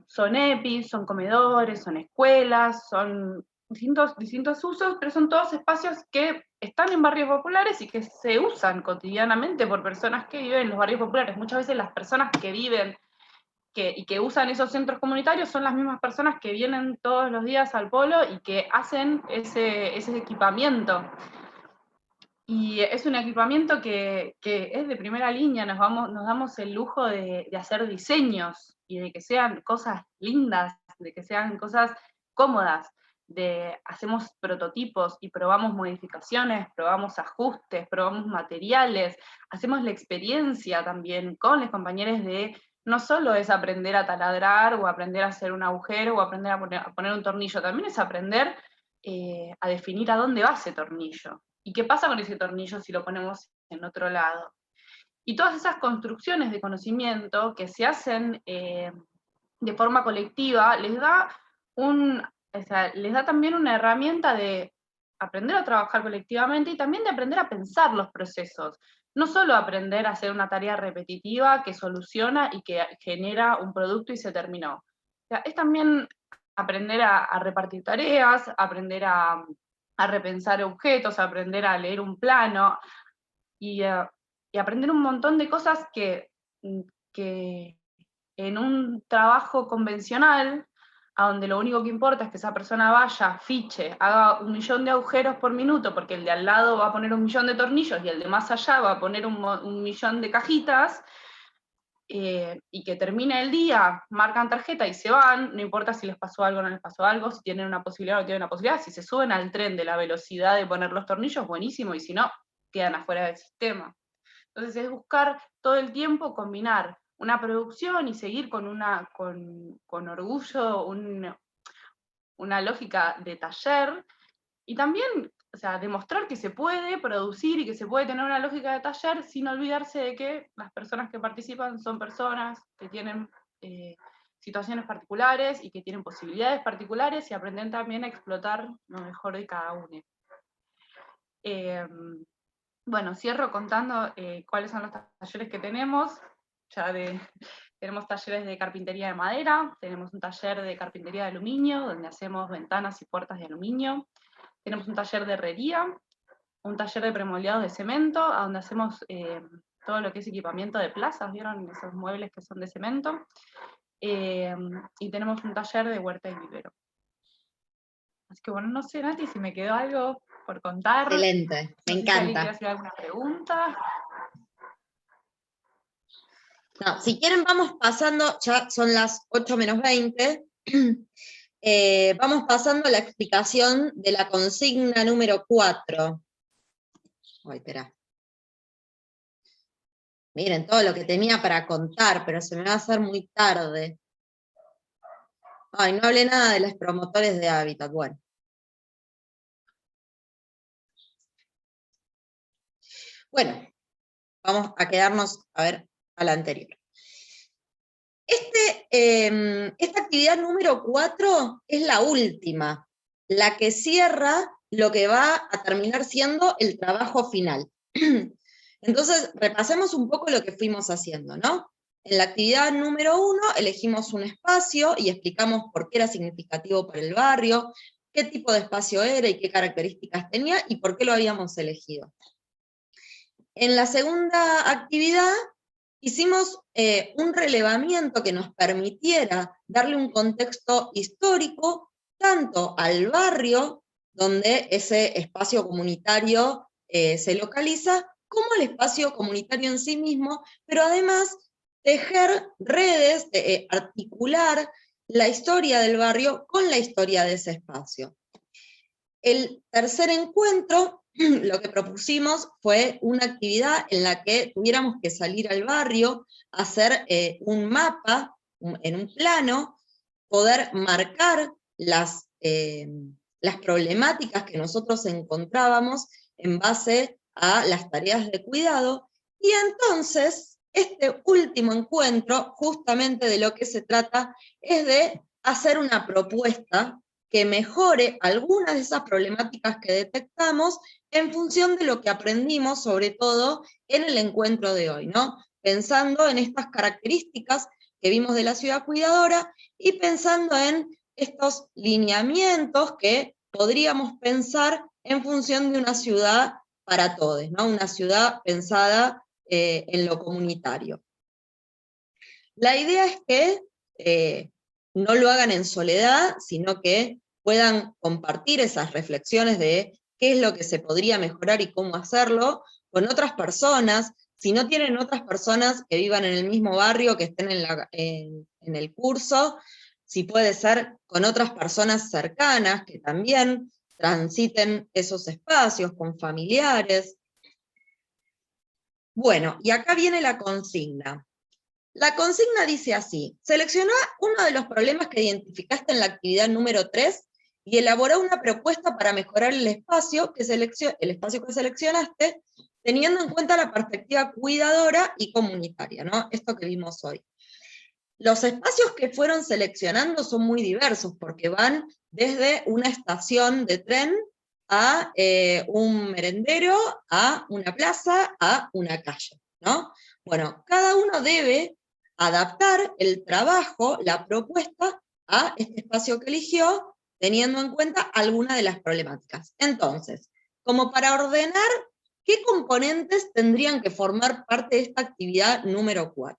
Son EPIs, son comedores, son escuelas, son distintos usos, pero son todos espacios que están en barrios populares y que se usan cotidianamente por personas que viven en los barrios populares. Muchas veces las personas que viven y que usan esos centros comunitarios son las mismas personas que vienen todos los días al Polo y que hacen ese equipamiento. Y es un equipamiento que es de primera línea, nos damos el lujo de hacer diseños y de que sean cosas lindas, de que sean cosas cómodas, hacemos prototipos y probamos modificaciones, probamos ajustes, probamos materiales, hacemos la experiencia también con los compañeros no solo es aprender a taladrar o aprender a hacer un agujero o aprender a poner un tornillo, también es aprender a definir a dónde va ese tornillo. ¿Y qué pasa con ese tornillo si lo ponemos en otro lado? Y todas esas construcciones de conocimiento que se hacen de forma colectiva les da también una herramienta de aprender a trabajar colectivamente y también de aprender a pensar los procesos. No solo aprender a hacer una tarea repetitiva que soluciona y que genera un producto y se terminó. O sea, es también aprender a repartir tareas, aprender a repensar objetos, aprender a leer un plano y aprender un montón de cosas que en un trabajo convencional, a donde lo único que importa es que esa persona vaya, fiche, haga 1 millón de agujeros por minuto, porque el de al lado va a poner 1 millón de tornillos y el de más allá va a poner 1 millón de cajitas, y que termine el día, marcan tarjeta y se van, no importa si les pasó algo o no les pasó algo, si tienen una posibilidad o no tienen una posibilidad, si se suben al tren de la velocidad de poner los tornillos, buenísimo, y si no, quedan afuera del sistema. Entonces es buscar todo el tiempo combinar una producción y seguir con orgullo una lógica de taller, y también, o sea, demostrar que se puede producir y que se puede tener una lógica de taller sin olvidarse de que las personas que participan son personas que tienen situaciones particulares y que tienen posibilidades particulares, y aprender también a explotar lo mejor de cada uno. Bueno, cierro contando cuáles son los talleres que tenemos. Tenemos talleres de carpintería de madera, tenemos un taller de carpintería de aluminio, donde hacemos ventanas y puertas de aluminio. Tenemos un taller de herrería, un taller de premoldeado de cemento, donde hacemos todo lo que es equipamiento de plazas, ¿vieron? Esos muebles que son de cemento. Y tenemos un taller de huerta y vivero. Así que bueno, no sé, Nati, si me quedó algo por contar. Excelente, me encanta. ¿Alguien quiere hacer alguna pregunta? No, si quieren vamos pasando, ya son las 8 menos 20, vamos pasando a la explicación de la consigna número 4. Ay, espera. Miren todo lo que tenía para contar, pero se me va a hacer muy tarde. Ay, no hablé nada de los promotores de hábitat, bueno. Bueno, vamos a quedarnos, a ver, a la anterior. Esta actividad número 4 es la última, la que cierra lo que va a terminar siendo el trabajo final. Entonces, repasemos un poco lo que fuimos haciendo, ¿no? En la actividad número 1 elegimos un espacio y explicamos por qué era significativo para el barrio, qué tipo de espacio era y qué características tenía y por qué lo habíamos elegido. En la segunda actividad hicimos un relevamiento que nos permitiera darle un contexto histórico tanto al barrio donde ese espacio comunitario se localiza, como al espacio comunitario en sí mismo, pero además tejer redes, articular la historia del barrio con la historia de ese espacio. El tercer encuentro, lo que propusimos fue una actividad en la que tuviéramos que salir al barrio, hacer un mapa, en un plano, poder marcar las problemáticas que nosotros encontrábamos en base a las tareas de cuidado, y entonces este último encuentro, justamente de lo que se trata, es de hacer una propuesta que mejore algunas de esas problemáticas que detectamos en función de lo que aprendimos, sobre todo en el encuentro de hoy, ¿no? Pensando en estas características que vimos de la ciudad cuidadora y pensando en estos lineamientos que podríamos pensar en función de una ciudad para todos, ¿no? Una ciudad pensada en lo comunitario. La idea es que no lo hagan en soledad, sino que puedan compartir esas reflexiones de qué es lo que se podría mejorar y cómo hacerlo con otras personas. Si no tienen otras personas que vivan en el mismo barrio, que estén en el curso, si puede ser con otras personas cercanas que también transiten esos espacios, con familiares. Bueno, y acá viene la consigna. La consigna dice así: selecciona uno de los problemas que identificaste en la actividad número 3 y elabora una propuesta para mejorar el espacio que seleccionaste, teniendo en cuenta la perspectiva cuidadora y comunitaria, ¿no? Esto que vimos hoy. Los espacios que fueron seleccionando son muy diversos, porque van desde una estación de tren a un merendero, a una plaza, a una calle, ¿no? Bueno, cada uno debe adaptar el trabajo, la propuesta, a este espacio que eligió, teniendo en cuenta algunas de las problemáticas. Entonces, como para ordenar, ¿qué componentes tendrían que formar parte de esta actividad número 4?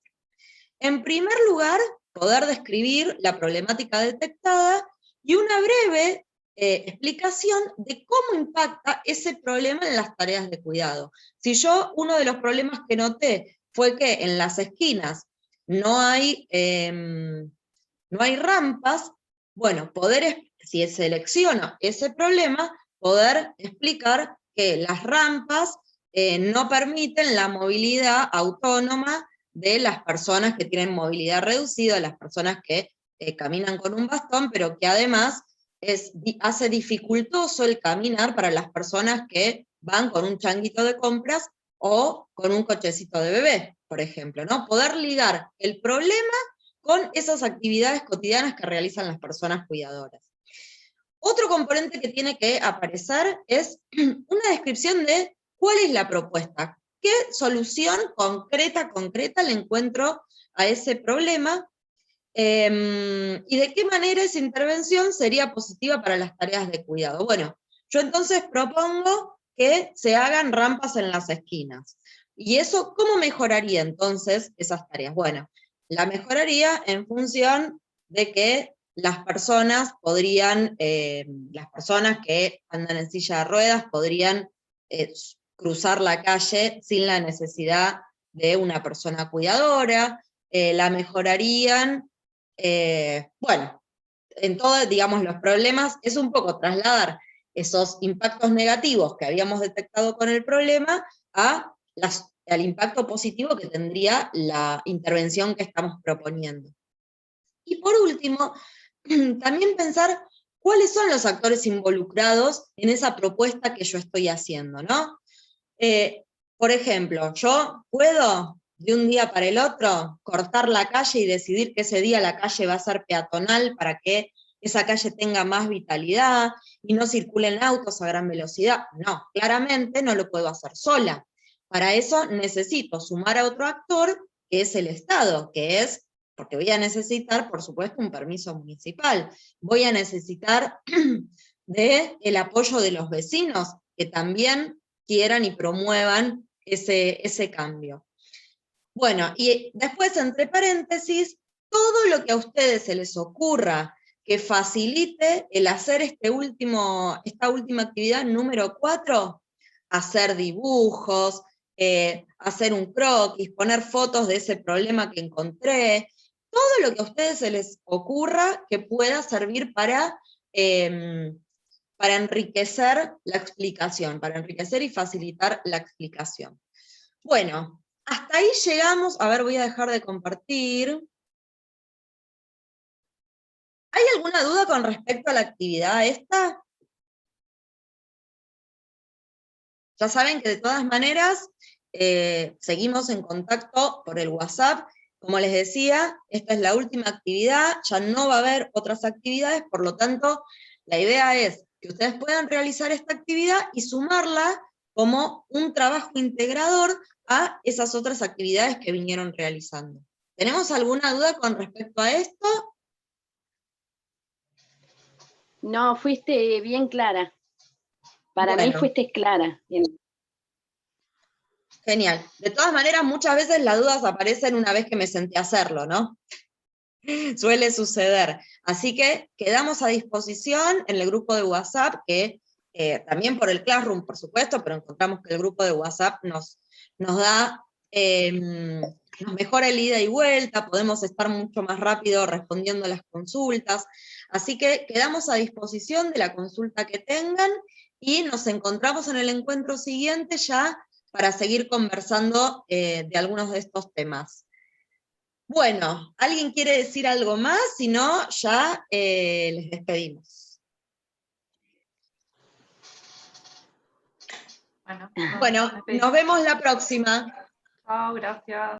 En primer lugar, poder describir la problemática detectada y una breve explicación de cómo impacta ese problema en las tareas de cuidado. Si yo, uno de los problemas que noté fue que en las esquinas no hay rampas, bueno, si selecciono ese problema, poder explicar que las rampas no permiten la movilidad autónoma de las personas que tienen movilidad reducida, de las personas que caminan con un bastón, pero que además hace dificultoso el caminar para las personas que van con un changuito de compras o con un cochecito de bebé, por ejemplo, ¿no? Poder ligar el problema con esas actividades cotidianas que realizan las personas cuidadoras. Otro componente que tiene que aparecer es una descripción de cuál es la propuesta, qué solución concreta le encuentro a ese problema, y de qué manera esa intervención sería positiva para las tareas de cuidado. Bueno, yo entonces propongo que se hagan rampas en las esquinas. ¿Y eso cómo mejoraría entonces esas tareas? Bueno, la mejoraría en función de que las personas que andan en silla de ruedas podrían cruzar la calle sin la necesidad de una persona cuidadora, la mejorarían, bueno, en todos, digamos, los problemas, es un poco trasladar esos impactos negativos que habíamos detectado con el problema al impacto positivo que tendría la intervención que estamos proponiendo. Y por último, también pensar cuáles son los actores involucrados en esa propuesta que yo estoy haciendo, ¿no? Por ejemplo, yo puedo de un día para el otro cortar la calle y decidir que ese día la calle va a ser peatonal para que esa calle tenga más vitalidad y no circulen autos a gran velocidad. No, claramente no lo puedo hacer sola. Para eso necesito sumar a otro actor, que es el Estado, porque voy a necesitar, por supuesto, un permiso municipal. Voy a necesitar del apoyo de los vecinos, que también quieran y promuevan ese cambio. Bueno, y después, entre paréntesis, todo lo que a ustedes se les ocurra que facilite el hacer esta última actividad número 4, hacer dibujos, hacer un croquis, poner fotos de ese problema que encontré, todo lo que a ustedes se les ocurra que pueda servir para para enriquecer la explicación, para enriquecer y facilitar la explicación. Bueno, hasta ahí llegamos. A ver, voy a dejar de compartir. ¿Hay alguna duda con respecto a la actividad esta? Ya saben que de todas maneras seguimos en contacto por el WhatsApp. Como les decía, esta es la última actividad, ya no va a haber otras actividades, por lo tanto, la idea es que ustedes puedan realizar esta actividad y sumarla como un trabajo integrador a esas otras actividades que vinieron realizando. ¿Tenemos alguna duda con respecto a esto? No, fuiste bien clara. Para mí Bueno. fuiste clara. Genial. De todas maneras, muchas veces las dudas aparecen una vez que me senté a hacerlo, ¿no? Suele suceder. Así que quedamos a disposición en el grupo de WhatsApp, que también por el Classroom, por supuesto, pero encontramos que el grupo de WhatsApp nos da, nos mejora el ida y vuelta, podemos estar mucho más rápido respondiendo a las consultas. Así que quedamos a disposición de la consulta que tengan y nos encontramos en el encuentro siguiente ya para seguir conversando de algunos de estos temas. Bueno, ¿alguien quiere decir algo más? Si no, ya les despedimos. Bueno, Nos vemos la próxima. Chao, gracias.